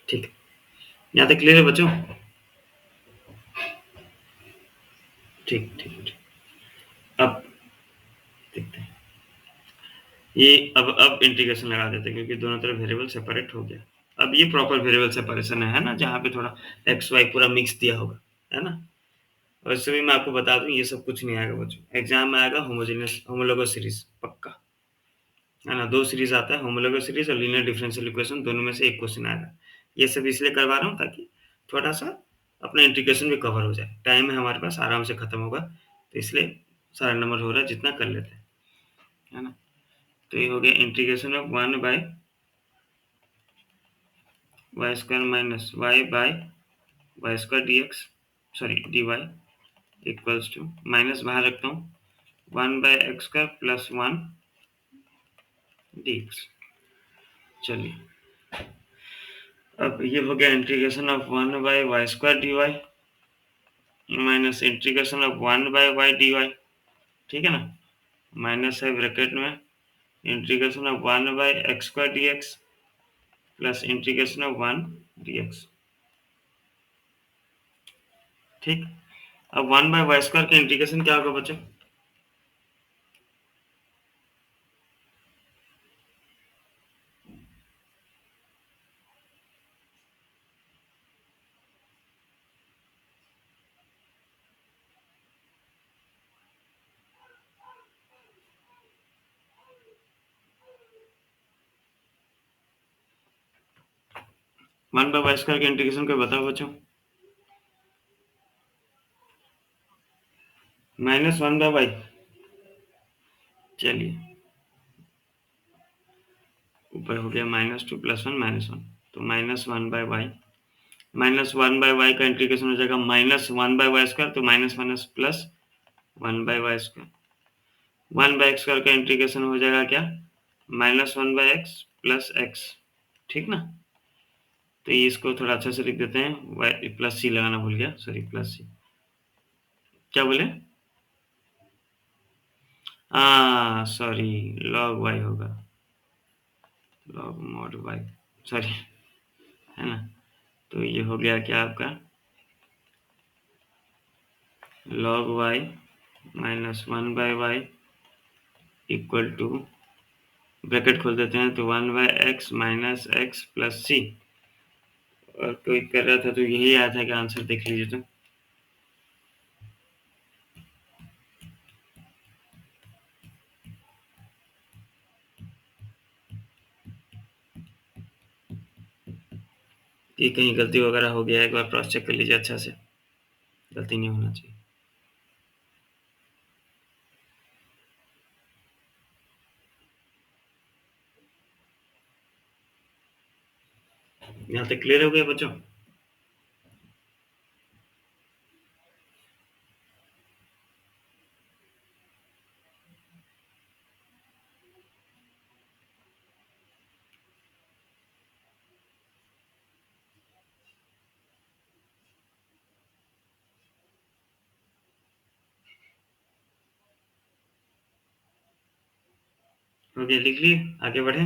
ठीक है, यहाँ तक क्लियर है बच्चों? ठीक ठीक ठीक। अब देखते हैं, ये अब इंटीग्रेशन लगा देते हैं क्योंकि दोनों तरफ वेरिएबल सेपरेट हो गया। अब ये प्रॉपर वेरिएबल सेपरेशन है ना, जहाँ पे थोड़ा एक्स वाई पूरा मिक्स दिया होगा, है ना। और इससे भी मैं आपको बता दूं, ये सब कुछ नहीं आएगा बच्चों, एग्जाम में आएगा होमोजेनियस होमोलोगस सीरीज पक्का, है ना। दो सीरीज आता है, होमोलोगस सीरीज और लीनियर डिफरेंशियल इक्वेशन, दोनों में से एक क्वेश्चन आएगा। ये सब इसलिए करवा रहा हूँ ताकि थोड़ा सा अपना इंटीग्रेशन भी कवर हो जाए, टाइम है हमारे पास, आराम से खत्म होगा, तो इसलिए सारा नंबर हो रहा है जितना कर लेते हैं, है ना। तो ये हो गया integration of 1 bye y square minus y by y square D x, sorry d y equals to, minus बाहर रखता हूँ, 1 by x square plus 1 d x. चलिए, अब ये हो गया integration of 1 bye y square d y minus integration of 1 bye y d y. ठीक है ना, माइनस है ब्रैकेट में, integration of 1 by x square D x plus integration of 1 d X. ठीक, अब 1 बाय वाई स्क्वायर का integration क्या होगा बच्चों? 1 बाय वाई स्क्वायर का इंटीग्रेशन कोई बताओ बच्चों? -1 बाय वाई। चलिए, ऊपर हो गया -2 प्लस 1 -1, तो -1 बाय वाई, -1 बाय वाई का इंटीग्रेशन हो जाएगा -1 बाय वाई स्क्वायर, तो minus minus plus 1 bye y square, 1 by x square का इंटीग्रेशन हो जाएगा क्या, -1 बाय एक्स प्लस एक्स। ठीक ना, तो ये इसको थोड़ा अच्छे से लिख देते हैं, वाई प्लस सी लगाना भूल गया, सॉरी प्लस सी, क्या बोले, हाँ सॉरी, लॉग वाई होगा, लॉग मॉड वाई, सॉरी, है ना। तो ये हो गया क्या आपका, log y -1 bye y equal to, bracket खोल देते हैं तो 1 by x minus x plus c. और कोई कर रहा था तो यही आया था कि आंसर देख लीजिए तो, कि कहीं गलती वगैरह हो गया है, एक बार क्रॉस चेक कर लीजिए अच्छा से, गलती नहीं होना चाहिए। यहाँ तक क्लियर हो गया बच्चों? हो गया, लिख लिए, आगे बढ़े।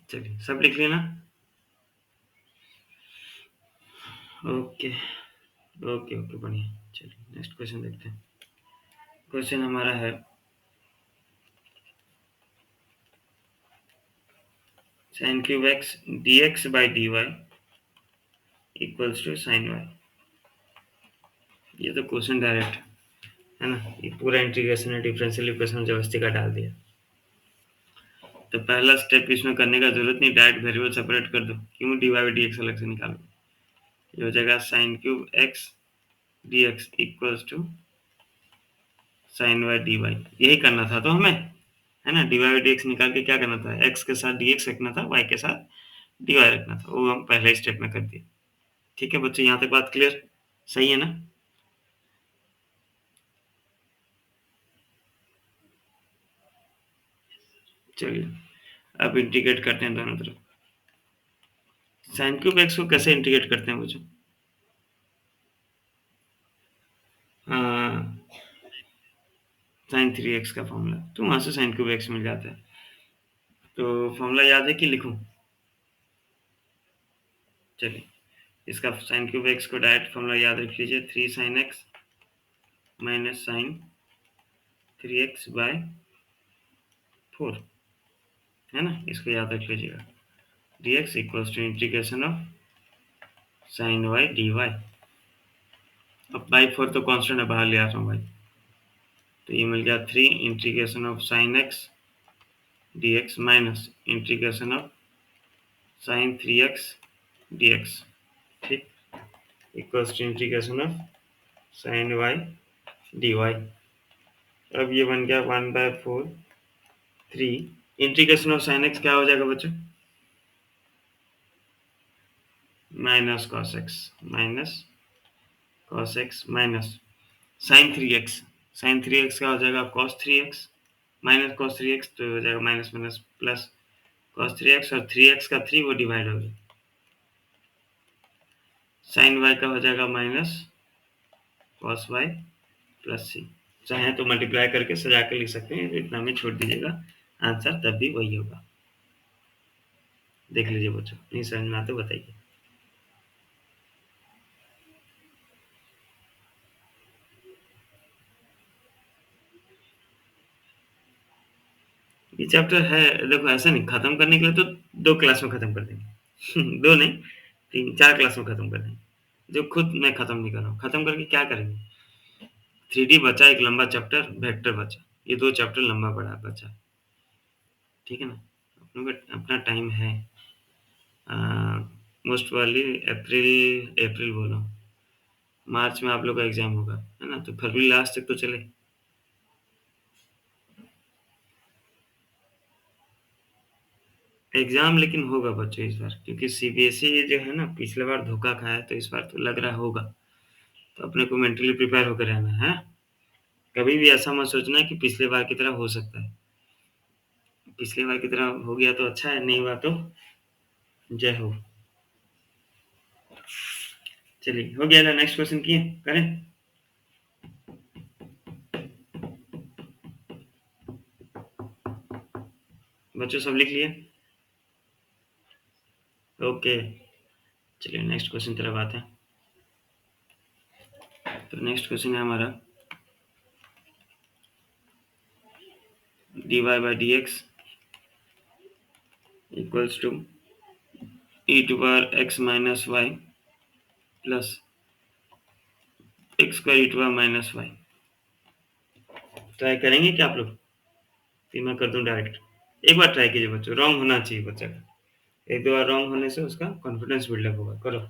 चलिए, सब लिख लिया ना? ओके, ओके, ओके, बढ़िया। चलिए नेक्स्ट क्वेश्चन देखते हैं। क्वेश्चन हमारा है sin cube x dx by dy equals to sin y। ये तो क्वेश्चन डायरेक्ट है ना, ये पूरा इंटीग्रेशन है, डिफरेंशियल इक्वेशन जबरदस्ती का डाल दिया। तो पहला स्टेप इसमें करने का जरूरत नहीं, डायरेक्ट वेरिएबल सेपरेट कर दो। क्यों? dy बाई डी एक्स अलग से निकालो। ये हो जाएगा sin cube x dx equals to sin y dy। यही करना था तो हमें, है ना। dy बाई डी एक्स निकाल के क्या करना था, x के साथ dx रखना था, y के साथ dy रखना था। वो हम पहले स्टेप में कर दिए। ठीक है बच्चों, यहाँ तक बात क्लियर? सही है ना? चलिए, अब इंटीग्रेट करते हैं दोनों तरफ। साइन क्यूब एक्स को कैसे इंटीग्रेट करते हैं बच्चों? हाँ, साइन थ्री एक्स का फॉर्मूला, तो वहां से साइन क्यूब एक्स मिल जाता है। तो फॉर्मूला याद है कि लिखूं? चलिए, इसका साइन क्यूब एक्स को डायरेक्ट फॉर्मूला याद रख लीजिए, 3 sine x minus sine 3x by 4, है ना। इसको याद रख लीजिएगा, dx equals to integration of sine y d y. अब बाई 4 तो कांस्टेंट है, बाहर ले आता हूँ भाई। तो ये मिल गया 3 integration of sine x dx minus integration of sine 3x dx, ठीक, equals to integration of sine y d y. अब ये बन गया 1/4 3 इंटीग्रेशन ऑफ साइन एक्स क्या हो जाएगा बच्चों? Minus cos x minus sine 3x। Sine 3x क्या हो जाएगा? Cos 3x minus cos 3x, तो हो जाएगा minus minus plus cos 3x, और 3x का 3 वो डिवाइड हो गया। साइन y का हो जाएगा माइनस कॉस y प्लस सी। चाहे तो मल्टीप्लाई करके सजा के लिख सकते हैं, इतना में छोड़ दीजिएगा, आंसर तब भी वही होगा। देख लीजिए बच्चों, नहीं समझ में आते बताइए। ये चैप्टर है, देखो ऐसा नहीं, खत्म करने के लिए तो 2 क्लास में खत्म कर देंगे। 2 नहीं, 3-4 क्लास में खत्म कर देंगे। जो खुद मैं खत्म नहीं कर रहा हूँ, खत्म करके क्या करेंगे? 3D बचा, एक लंबा चैप्टर वेक्टर बचा, ये 2 चैप्टर लंबा बड़ा बचा। ठीक है ना, अपनों का अपना टाइम है। मोस्ट वाली अप्रैल बोलो, मार्च में आप लोग का एग्जाम होगा, है ना। तो फरवरी लास्ट तक तो चले। एग्जाम लेकिन होगा बच्चों इस बार, क्योंकि सीबीएसई जो है ना, पिछले बार धोखा खाया, तो इस बार तो लग रहा होगा। तो अपने को मेंटली प्रिपेयर होकर रहना है। कभी भी ऐसा मत सोचना कि पिछले बार की तरह हो सकता है। पिछली बार की तरह हो गया तो अच्छा है, नहीं हुआ तो जय हो। चलिए, हो गया ना? नेक्स्ट क्वेश्चन किए करें? बच्चों सब लिख लिए? ओके, चलिए नेक्स्ट क्वेश्चन तरफ आते हैं। तो नेक्स्ट क्वेश्चन है हमारा dy by D x equals to e to power x minus y plus x square e to power minus y. Try करेंगे क्या आप लोग? फिर मैं कर दूं डायरेक्ट। एक बार ट्राई कीजिए बच्चों, रॉन्ग होना चाहिए बच्चा का। एक दो बार रॉन्ग होने से उसका कॉन्फिडेंस बिल्डअप होगा। करो।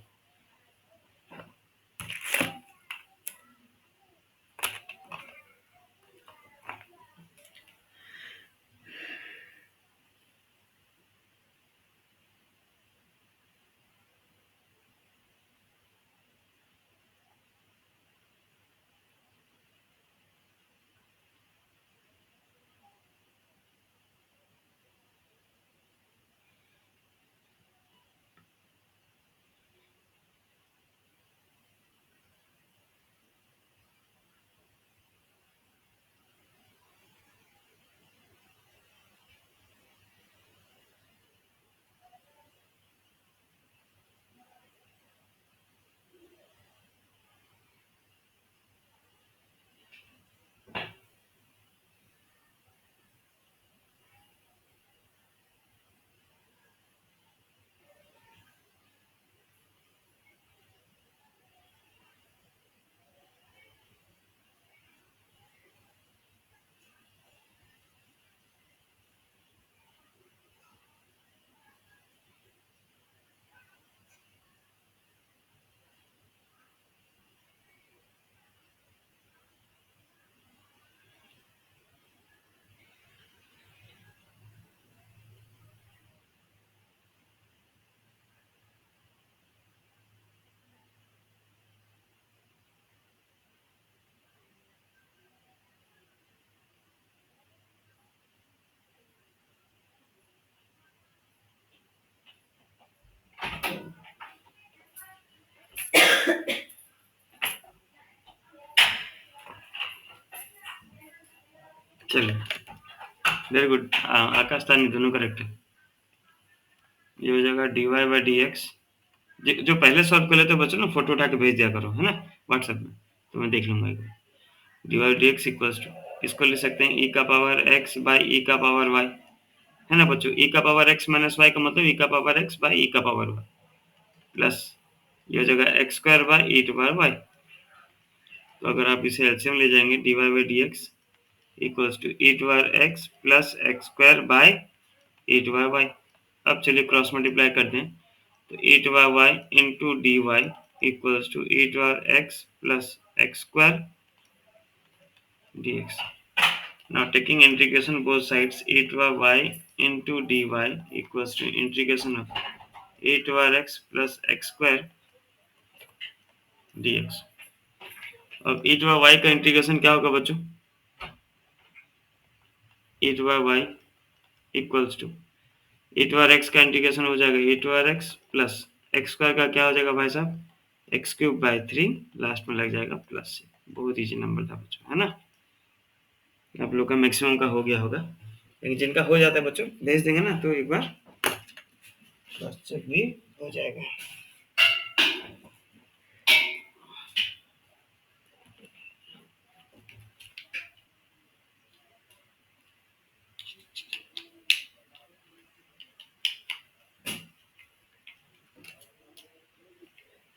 चलिए, वेरी गुड। आकाश तानी दोनों करेक्ट है। ये हो जाएगा dy बाई डी एक्स। जो पहले सॉल्व कर लेते हो बच्चों ना, फोटो उठा के भेज दिया करो, है ना, व्हाट्सएप में, तो मैं देख लूंगा एक बार। dy by D x equals to, इसको ले सकते हैं e का पावर x बाई e का पावर y, है ना बच्चों। e का पावर x माइनस y का मतलब e का पावर x बाई e का पावर y, प्लस ये हो जाएगा x square by e to power y. तो अगर आप इसे एलसीएम ले जाएंगे, dy by D x equals to e to power x plus x square by e to power y. अब चलिए क्रॉस मल्टीप्लाई करते हैं, तो e to power y into dy equals to e to power x plus x square dx. Now taking integration both sides, e to power y into dy equals to integration of e to power x plus x square dx. अब e to power y का integration क्या होगा बच्चों? e to power y equals to e to power x का integration हो जाएगा e to power x plus x square का क्या हो जाएगा भाई साहब? एक्स क्यूब बाई 3, लास्ट में लग जाएगा प्लस से। बहुत इजी नंबर था बच्चों, है ना। आप लोग का मैक्सिमम का हो गया होगा, लेकिन जिनका हो जाता है बच्चों भेज देंगे ना, तो एक बार क्रॉस चेक भी हो जाएगा।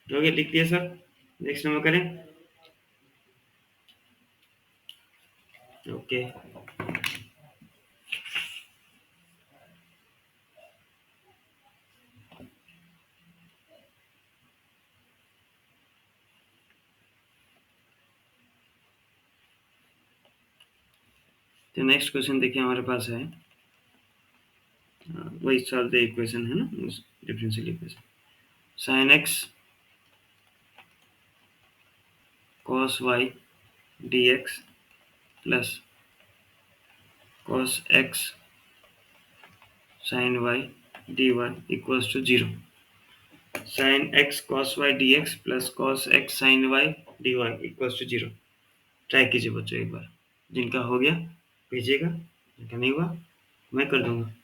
हो गया, लिख दिए सर। नेक्स्ट नंबर करें। ओके, तो नेक्स्ट क्वेश्चन देखिए हमारे पास है, वही सॉल्व द इक्वेशन है ना, differential equation. Sine x cos y d x plus cos x sine y d y equals to 0। Sine x cos y d x plus cos x sine y d y equals to 0। Try कीजिए बच्चों एक बार, जिनका हो गया भेजिएगा, जिनका नहीं हुआ मैं कर दूंगा।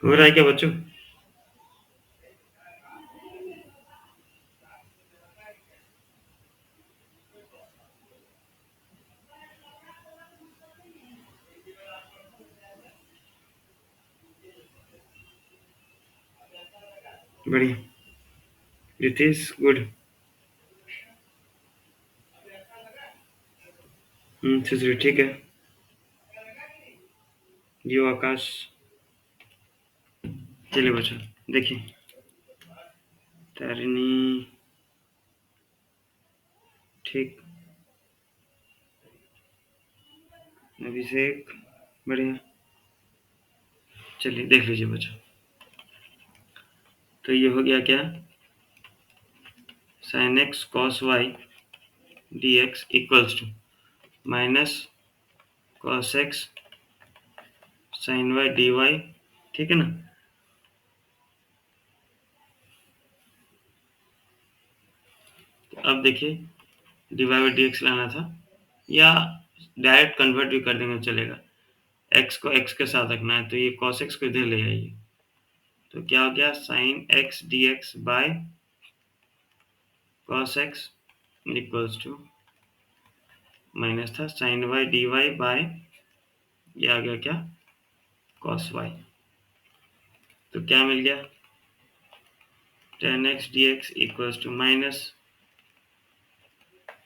हो रहा है क्या बच्चों? बढ़िया। रितेश गुड। सुश्री ठीक है। जियो आकाश। चलिए बच्चों देखिए, तारिणी ठीक, अभिषेक बढ़िया। चलिए देख लीजिए बच्चों, तो ये हो गया क्या, sine x cos y d x equals to minus cos x sine y d y, ठीक है ना। तो अब देखिए, d y by D x लाना था, या डायरेक्ट कन्वर्ट भी कर देंगे चलेगा। एक्स को एक्स के साथ रखना है, तो ये कॉस एक्स को इधर ले आइए, तो क्या हो गया, sine x D x by cos x equals to minus था sine y d y by, ये आ गया क्या, कॉस वाई। तो क्या मिल गया, tan x D x equals to minus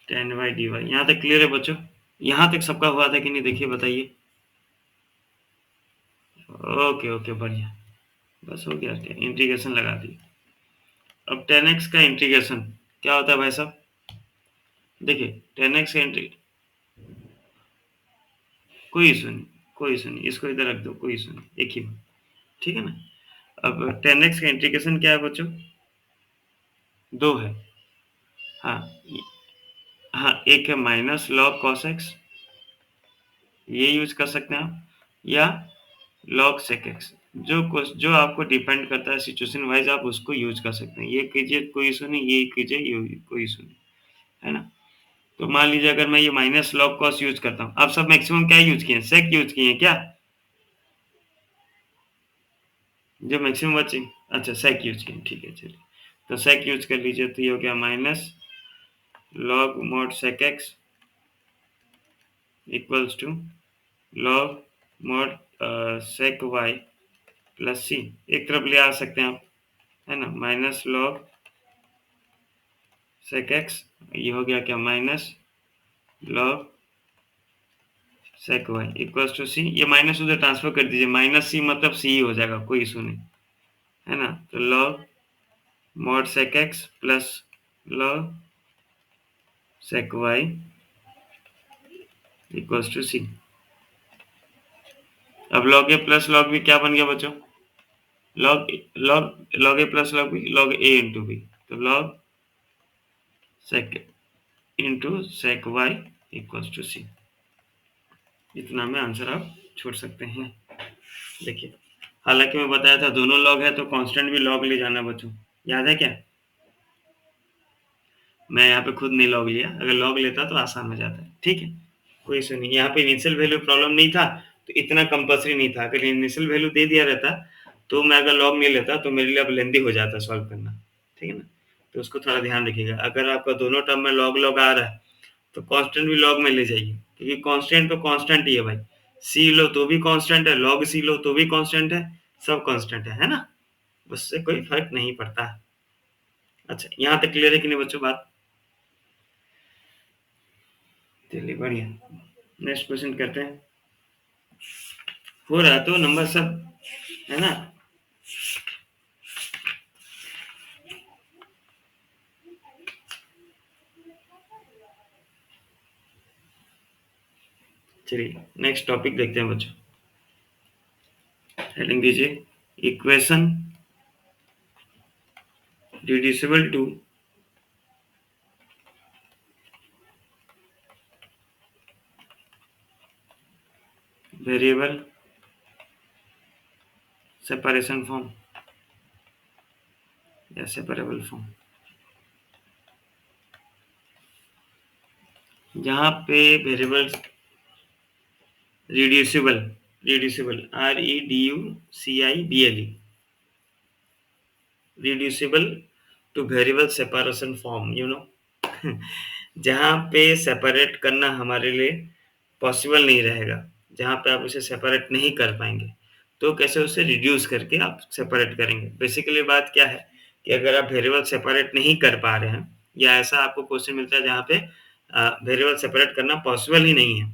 tan y d y. यहाँ तक क्लियर है बच्चों? यहाँ तक सबका हुआ था कि नहीं, देखिए बताइए। ओके ओके बढ़िया, बस हो गया, क्या इंटीग्रेशन लगा दी। अब टेन एक्स का इंटीग्रेशन क्या होता है भाई साहब, देखिए टेन एक्स का कोई इशू नहीं, कोई इशू नहीं, इसको इधर रख दो, कोई इशू नहीं, एक ही बात, ठीक है ना। अब टेन एक्स का इंटीग्रेशन क्या है बच्चों, दो है। हाँ, हाँ एक है माइनस लॉग कॉस एक्स, ये यूज कर सकते हैं आप, या लॉग सेक एक्स, जो आपको डिपेंड करता है सिचुएशन वाइज, आप उसको यूज कर सकते हैं। ये कीजिए कोई इशू नहीं, ये कीजिए ये कोई इशू नहीं, है ना। तो मान लीजिए अगर मैं ये माइनस लॉग कॉस यूज करता हूँ, आप सब मैक्सिमम क्या यूज किए हैं, सेक यूज किए हैं क्या, जो मैक्सिमम बच्चे, अच्छा सेक यूज किए, ठीक है चलिए, तो सेक यूज कर लीजिए, तो ये हो गया minus log mod sec x equals to log mod sec y plus c, एक तरफ ले आ सकते हैं आप, है ना, माइनस लॉग सेक एक्स, ये हो गया क्या, minus log sec y equals to c, ये माइनस उधर ट्रांसफर कर दीजिए, माइनस सी मतलब सी हो जाएगा, कोई इशू नहीं, है ना। तो log mod sec x plus log sec y equals to c. अब log a plus log b क्या बन गया बच्चों, log log a plus log b log a into b, तो log sec into sec y equals to c. इतना में answer आप छोड़ सकते हैं। देखिए, हालांकि मैं बताया था दोनों लॉग है तो कांस्टेंट भी लॉग ले जाना बच्चों, याद है क्या। मैं यहाँ पे खुद नहीं लॉग लिया, अगर लॉग लेता तो आसान हो जाता है, ठीक है, कोई इशू नहीं। यहाँ पे इनिशियल वैल्यू प्रॉब्लम नहीं था, तो इतना कंपल्सरी नहीं था, अगर इनिशियल वैल्यू दे दिया रहता तो मैं अगर लॉग नहीं लेता तो मेरे लिए अब लेंदी हो जाता सॉल्व करना, ठीक है ना। तो उसको थोड़ा ध्यान रखिएगा, अगर आपका दोनों टर्म में लॉग लॉग आ रहा है तो कांस्टेंट भी लॉग में ले जाइए, क्योंकि कांस्टेंट तो कांस्टेंट ही है भाई, सी लो तो भी कांस्टेंट है, लॉग सी लो तो भी कांस्टेंट है, सब कांस्टेंट है ना, उससे कोई फर्क नहीं पड़ता। अच्छा यहाँ तक क्लियर है कि नहीं बच्चों बात, चलिए बढ़िया, नेक्स्ट क्वेश्चन करते हैं। हो रहा तो नंबर सब, है ना। चलिए नेक्स्ट टॉपिक देखते हैं बच्चों, हेडिंग दीजिए, equation reducible to variable separation form या सेपरेबल फॉर्म। जहाँ पे variable reducible reducible, REDUCIBLE, reducible two variable separation form, you know. जहाँ पे सेपरेट करना हमारे लिए पॉसिबल नहीं रहेगा, जहाँ पे आप उसे सेपरेट नहीं कर पाएंगे, तो कैसे उसे रिड्यूस करके आप सेपरेट करेंगे। बेसिकली बात क्या है कि अगर आप वेरिएबल सेपरेट नहीं कर पा रहे हैं, या ऐसा आपको क्वेश्चन मिलता है जहाँ पे वेरिएबल सेपरेट करना पॉसिबल ही नहीं है,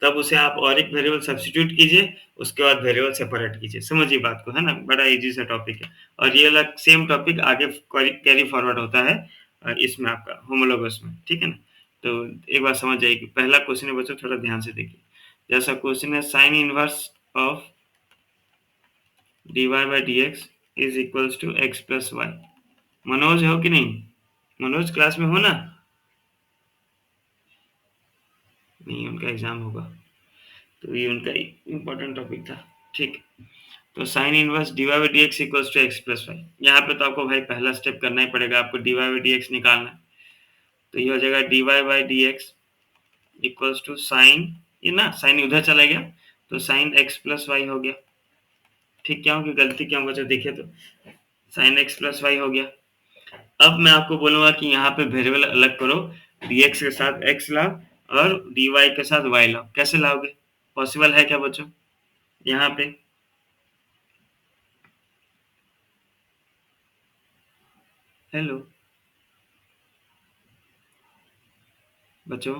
तब उसे आप और एक वेरिएबल सब्स्टिट्यूट कीजिए, उसके बाद वेरिएबल सेपरेट कीजिए। समझिए बात को, है ना? बड़ा ईज़ी सा टॉपिक है, और ये वाला सेम टॉपिक आगे कैरी फॉरवर्ड होता है इसमें आपका होमोलॉगस में, ठीक है ना? तो एक बात समझ जाइए, पहला क्वेश्चन है बच्चों, थोड़ा ध्यान से देखिए। जैसा क्वेश्चन है, sine inverse of dy by dx is equals to x plus y. Manoj हो कि नहीं? मनोज क्लास में हो ना? नहीं, उनका एग्जाम होगा, तो ये उनका इम्पोर्टेंट टॉपिक था, ठीक। तो sine inverse dy by D x equals to x plus y. यहाँ पे तो आपको भाई पहला स्टेप करना ही पड़ेगा, आपको dy बाई डी एक्स निकालना है। तो ये हो जाएगा dy by D x equals to sine, ये ना साइन उधर चला गया, तो साइन एक्स प्लस वाई हो गया। ठीक, क्या हो गया? गलती क्या बचा देखिए तो, साइन एक्स प्लस वाई हो गया। अब मैं आपको बोलूंगा कि यहाँ पे वेरिएबल अलग करो, dx के साथ x लाओ और dy के साथ y लाओ। कैसे लाओगे? पॉसिबल है क्या बच्चों यहाँ पे? हेलो बच्चों,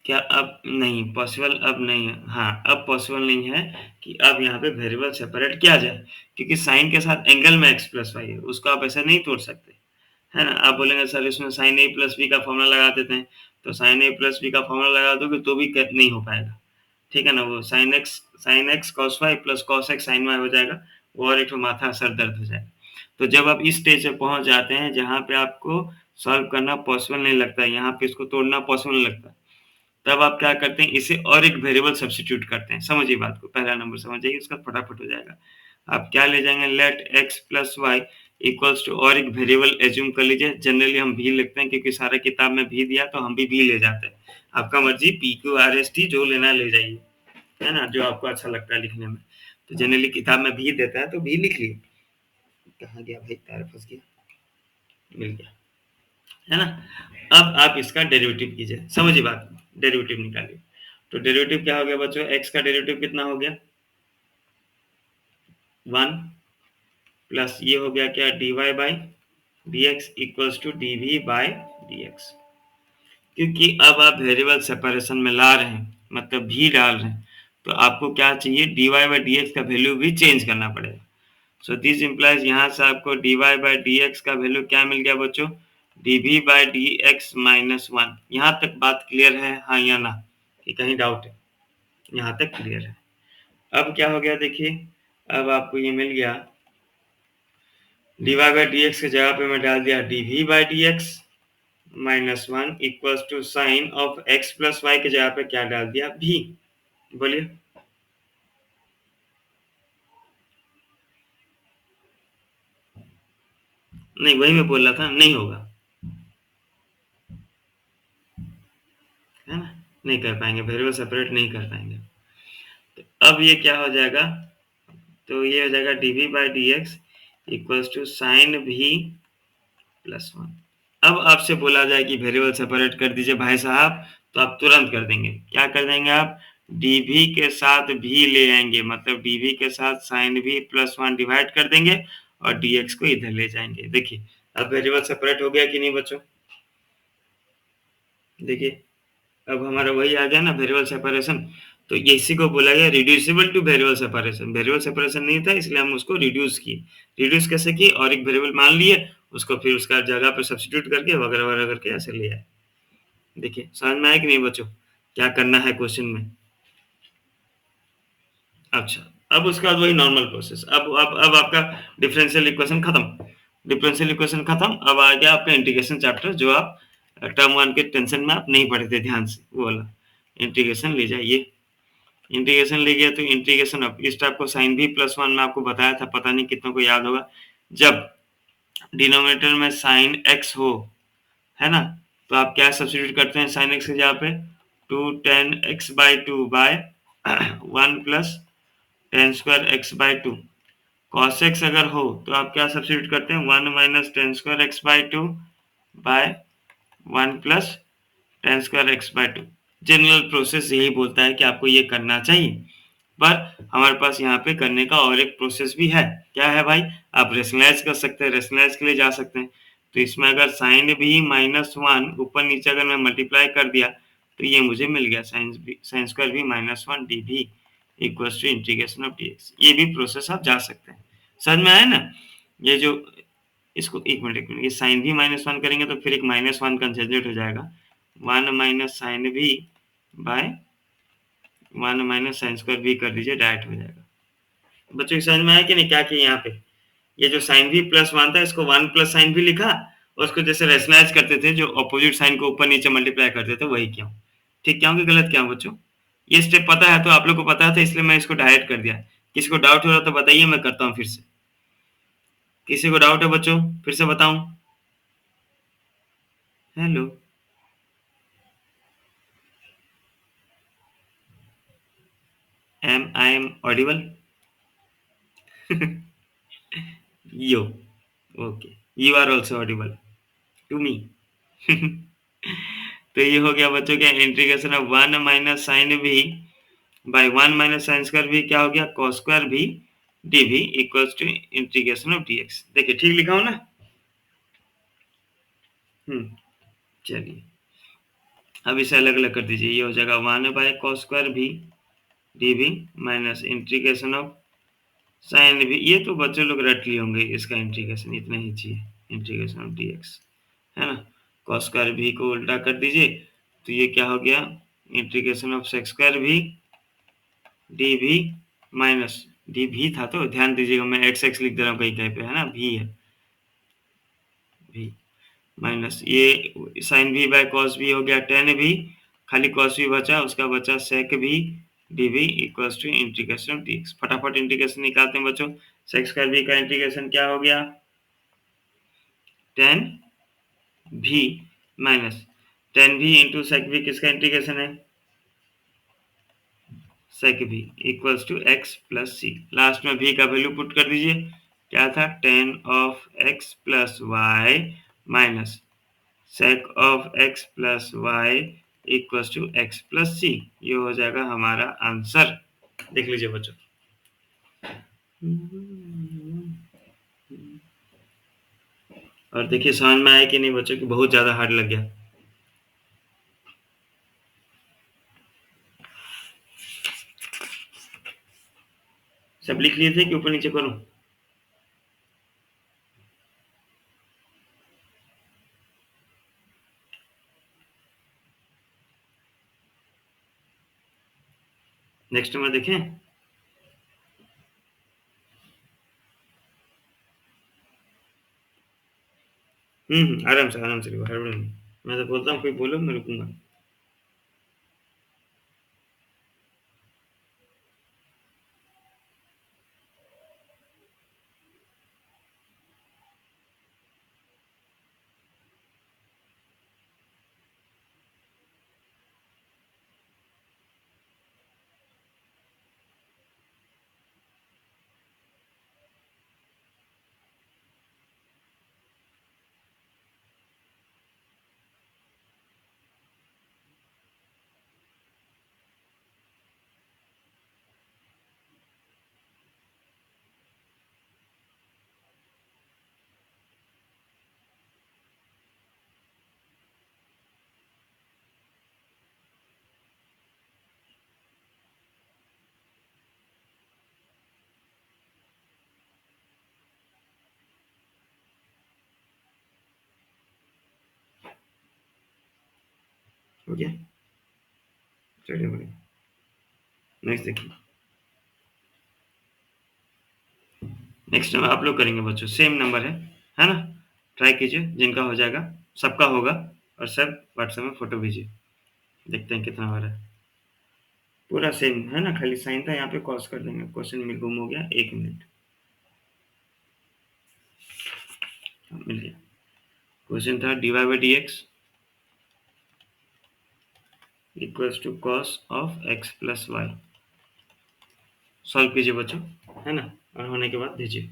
क्या अब नहीं पॉसिबल? अब नहीं है, हाँ, अब पॉसिबल नहीं है कि अब यहाँ पे वेरिएबल सेपरेट किया जाए, क्योंकि साइन के साथ एंगल में एक्स प्लस वाई है, उसको आप ऐसे नहीं तोड़ सकते, है ना? आप बोलेंगे सर इसमें साइन ए प्लस बी का फॉर्मूला लगा देते हैं, तो साइन ए प्लस बी का फॉर्मूला लगा दोगे तो भी नहीं हो पाएगा, ठीक है ना? वो sine x cos y plus cos x sine y हो जाएगा, वो और एक तो माथा सर दर्द हो जाएगा। तो जब आप इस स्टेज पे पहुंच जाते हैं जहाँ पे आपको सॉल्व करना पॉसिबल नहीं लगता है, यहाँ पे इसको तोड़ना पॉसिबल नहीं लगता, तब आप क्या करते हैं, इसे और एक वेरिएबल सब्स्टिट्यूट करते हैं। समझिए बात को, पहला नंबर समझ जाइए, उसका फटाफट हो जाएगा। आप क्या ले जाएंगे, let x plus y equals to और एक वेरिएबल एज्यूम कर लीजिए। जनरली हम भी लिखते हैं क्योंकि सारा किताब में भी दिया तो हम भी ले जाते हैं। आपका मर्जी, P Q R S T जो लेना ले जाइए, है ना? जो आपको अच्छा लगता है लिखने में। तो जनरली किताब में भी देता है तो भी लिख लिए। कहाँ गया भाई, तार फंस गया, मिल गया, है ना? अब आप इसका डेरिवेटिव कीजिए, समझिए बात, डेरिवेटिव निकालिए। तो डेरिवेटिव क्या हो गया बच्चों? एक्स का डेरिवेटिव कितना हो गया? 1 प्लस ये हो गया क्या, dy by D x equals to d v by D x. क्योंकि अब आप वेरिएबल सेपरेशन में ला रहे हैं, मतलब भी डाल रहे हैं, तो आपको क्या चाहिए, dy बाई डी एक्स का वैल्यू भी चेंज करना पड़ेगा। सो दिस इम्प्लाइज यहाँ से आपको dy बाई डी एक्स का वैल्यू क्या मिल गया बच्चों, dv by D x minus 1। यहाँ तक बात क्लियर है, हाँ या ना, कि कहीं डाउट है? यहाँ तक क्लियर है। अब क्या हो गया देखिए, अब आपको ये मिल गया, dy बाई डी एक्स की जगह पे मैं डाल दिया dv by D x minus 1 equals to sine of x plus y की जगह पे क्या डाल दिया, v। बोलिए। नहीं, वही मैं बोल रहा था, नहीं होगा, है ना? नहीं कर पाएंगे, वेरिएबल सेपरेट नहीं कर पाएंगे। तो अब ये क्या हो जाएगा, तो ये हो जाएगा dv by D x equals to sine v plus 1। अब आपसे बोला जाए कि वेरिएबल सेपरेट कर दीजिए भाई साहब, तो आप तुरंत कर देंगे। क्या कर देंगे आप, dv के साथ v ले आएंगे, मतलब dv के साथ साइन v प्लस 1 डिवाइड कर देंगे और dx को इधर ले जाएंगे। देखिए अब वेरिएबल सेपरेट हो गया कि नहीं बच्चों? देखिए अब हमारा वही आ गया ना, वेरिएबल सेपरेशन। तो ये इसी को बोला गया reducible two variable separation. Variable separation नहीं था इसलिए हम उसको रिड्यूस किए। रिड्यूस कैसे किए, और एक वेरिएबल मान लिए, उसको फिर उसका जगह पे सब्स्टिट्यूट करके वगैरह वगैरह करके ऐसे ले आए। देखिए समझ में आया कि नहीं बच्चों, क्या करना है क्वेश्चन में? अच्छा, अब उसके बाद वही नॉर्मल प्रोसेस। अब आपका डिफरेंशियल इक्वेशन खत्म, डिफरेंशियल इक्वेशन खत्म। अब आ गया आपका इंटीग्रेशन चैप्टर, जो आप टर्म वन के टेंशन में आप नहीं पढ़े थे ध्यान से, वो वाला इंटीग्रेशन ले जाइए। इंटीग्रेशन ले गया तो इंटीग्रेशन ऑफ इस टाइप को साइन भी प्लस वन में आपको बताया था, पता नहीं कितनों को याद होगा। जब डिनोमिनेटर में साइन एक्स हो, है ना, तो आप क्या सब्स्टिट्यूट करते हैं साइन एक्स की जगह पे, two tan x by two by 1 plus tan square x by two. Cos x अगर हो तो आप क्या सब्सिट्यूट करते हैं, 1 minus tan square x by two by 1 plus tan square x by two. General process यही बोलता है कि आपको ये करना चाहिए, पर हमारे पास यहाँ पे करने का और एक प्रोसेस भी है। क्या है भाई, आप रेशनलाइज कर सकते हैं, रेशनलाइज के लिए जा सकते हैं। तो इसमें अगर साइन भी माइनस वन ऊपर नीचे अगर मैं मल्टीप्लाई कर दिया तो ये मुझे मिल गया साइन स्क्वायर भी माइनस वन डी भी equals to integration of d x. ये भी प्रोसेस आप जा सकते हैं। समझ में आया ना? ये जो इसको एक मिनट, ये साइन भी माइनस वन करेंगे तो फिर एक माइनस वन कंसिडरेट हो जाएगा, 1 माइनस साइन भी बाय 1 माइनस साइन स्क्वायर भी कर दीजिए, डायरेक्ट हो जाएगा। बच्चों की समझ में आया कि नहीं क्या किया यहाँ पे? ये जो साइन भी प्लस वन था इसको 1 प्लस साइन भी लिखा, और उसको जैसे रेशनलाइज करते थे, जो अपोजिट साइन को ऊपर नीचे मल्टीप्लाई करते थे, वही किया। ठीक क्या हूँ कि गलत क्या हूँ बच्चों? ये स्टेप पता है तो आप लोग को पता था, इसलिए मैं इसको डायरेक्ट कर दिया। किसी को डाउट हो रहा तो बताइए, मैं करता हूँ फिर से। किसी को डाउट है बच्चों, फिर से बताऊं? Hello, am I am audible? Yo, okay, you are also audible to me. तो ये हो गया बच्चों क्या, इंटीग्रेशन ऑफ 1 माइनस साइन भी बाय 1 माइनस साइन स्क्वायर भी क्या हो गया, कॉस स्क्वायर भी डी भी equals to integration of d x. देखिए ठीक लिखा हूं ना? चलिए अब इसे अलग अलग कर दीजिए। ये हो जाएगा 1 बाय कॉस स्क्वायर भी डी भी माइनस इंटीग्रेशन ऑफ साइन भी। ये तो बच्चे लोग रट लिए होंगे, इसका इंटीग्रेशन इतना ही चाहिए, इंटीग्रेशन ऑफ डी एक्स, है ना? कॉस स्क्वायर भी को उल्टा कर दीजिए तो ये क्या हो गया, इंटीग्रेशन ऑफ सेक्स स्क्वायर भी डी भी माइनस डी भी था, तो ध्यान दीजिएगा मैं एक्स एक्स लिख दे रहा हूँ कहीं कहीं पे, है ना? भी है, भी माइनस ये साइन भी बाय कॉस भी हो गया, टेन भी, खाली कॉस भी बचा, उसका बचा सेक भी डी भी equals to integration of d x. फटाफट इंटीग्रेशन निकालते हैं बच्चों। सेक स्क्वायर भी का इंटीग्रेशन क्या हो गया, टेन भी माइनस टेन भी इंटू सेक भी किसका इंटीग्रेशन है, सेक भी equals to x plus c. Last में भी का वैल्यू पुट कर दीजिए, क्या था, tan of x plus y minus sec of x plus y equals to x plus c. ये हो जाएगा हमारा आंसर। देख लीजिए बच्चों। और देखिए समझ में आया कि नहीं बच्चों, की बहुत ज्यादा हार्ड लग गया। सब लिख लिए थे कि ऊपर नीचे करूं? नेक्स्ट नंबर देखें। आराम से लिखो, हड़बड़ नहीं। मैं तो बोलता हूँ कोई बोलो मैं रुकूंगा। हो गया, चलिए बढ़िया। नेक्स्ट देखिए। नेक्स्ट नंबर आप लोग करेंगे बच्चों, सेम नंबर है ना? ट्राई कीजिए, जिनका हो जाएगा सबका होगा, और सब व्हाट्सएप में फोटो भेजिए, देखते हैं कितना हो रहा है। पूरा सेम है ना, खाली साइन था यहाँ पे कॉस कर देंगे। क्वेश्चन में गुम हो गया, एक मिनट, मिल गया। क्वेश्चन था d y by D x equals to cos of x plus y. Solve कीजिए बच्चों, है ना, और होने के बाद दीजिए।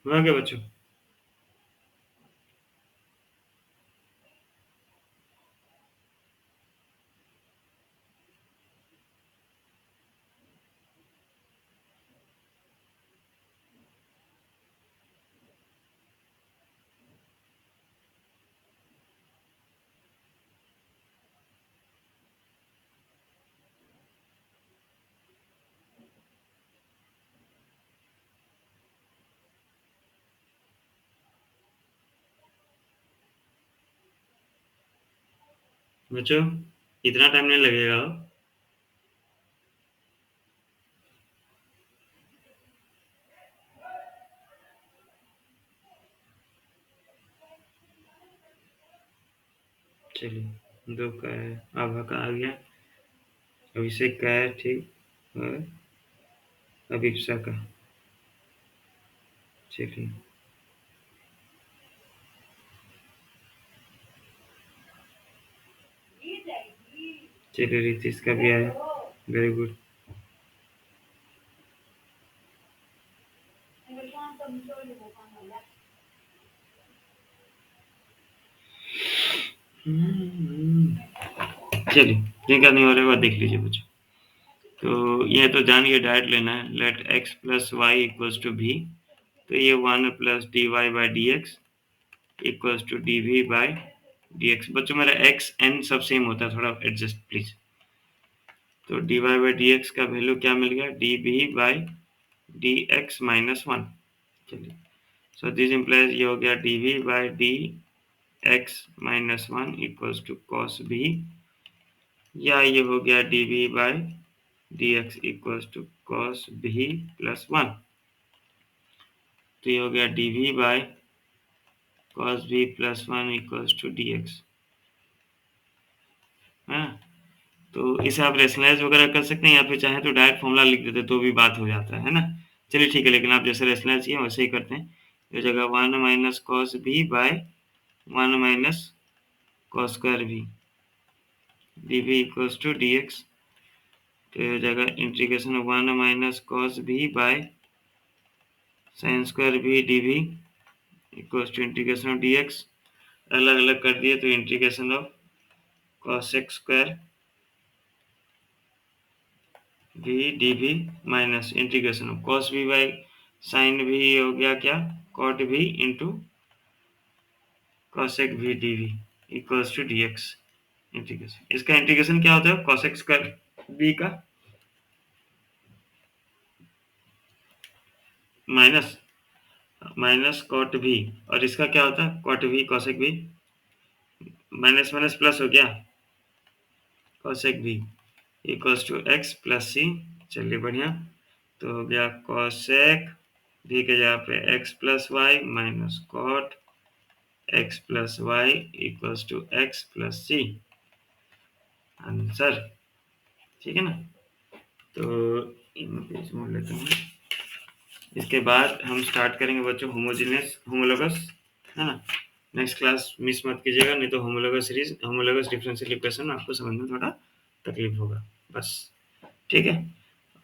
हुआ क्या बच्चों? बच्चों, इतना टाइम नहीं लगेगा हो। चलिए, 2 का है, आभा का आ गया, अभिषेक का है, ठीक, और अभिप्सा का। चलिए, चलिए रितीश का भी आया, वेरी गुड। चलिए, जिनका नहीं हो रहा है वह देख लीजिए बच्चों। तो ये तो जान के डायरेक्ट लेना है, let x plus y equals to v, तो ये 1 plus d y by D x equals to d v by D x. बच्चों मेरा एक्स एन सब सेम होता है, थोड़ा एडजस्ट प्लीज। तो d y by D x का वैल्यू क्या मिल गया, d v by D x minus 1। चलिए, सो दिस इम्प्लाइज ये हो गया d v by D x minus 1 equals to cos v, या ये हो गया d v by D x equals to cos v plus 1। तो ये हो गया d v by cos v plus 1 equals to d x, है। तो इसे आप रेशनलाइज वगैरह कर सकते हैं, या फिर चाहें तो डायरेक्ट फॉर्मूला लिख देते तो भी बात हो जाता है ना। चलिए ठीक है, लेकिन आप जैसे रेशनलाइज किए वैसे ही करते हैं। तो जगह 1 minus cos v by 1 minus cos square भी d v equals to d x. तो ये जगह integration 1 minus cos v by sine square भी d v equals to integration of d x. अलग अलग कर दिए तो integration of cos x square भी d v minus integration of cos v by sine v हो गया क्या, cot v into cosec v d v equals to d x. Integration, इसका इंटीग्रेशन क्या होता है, कॉसेक स्क्वायर बी का minus minus cot v, और इसका क्या होता है कॉट भी कॉसेक भी, माइनस माइनस प्लस हो गया, cosec b equals to x plus c. चलिए बढ़िया, तो हो गया कॉसेक बी के जगह पे x plus y minus cot x plus y equals to x plus c answer. ठीक है ना, तो पेज मोड़ लेते हैं। इसके बाद हम स्टार्ट करेंगे बच्चों होमोजीनियस होमोलोगस, है ना। नेक्स्ट क्लास मिस मत कीजिएगा, नहीं तो homologous series homologous differential equation आपको समझने में थोड़ा तकलीफ होगा बस। ठीक है,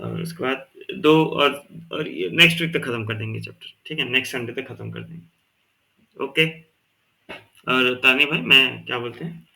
और उसके बाद दो और ये नेक्स्ट वीक तक खत्म कर देंगे चैप्टर। ठीक है, नेक्स्ट संडे तक खत्म कर देंगे। ओके, और तानी भाई मैं क्या बोलते हैं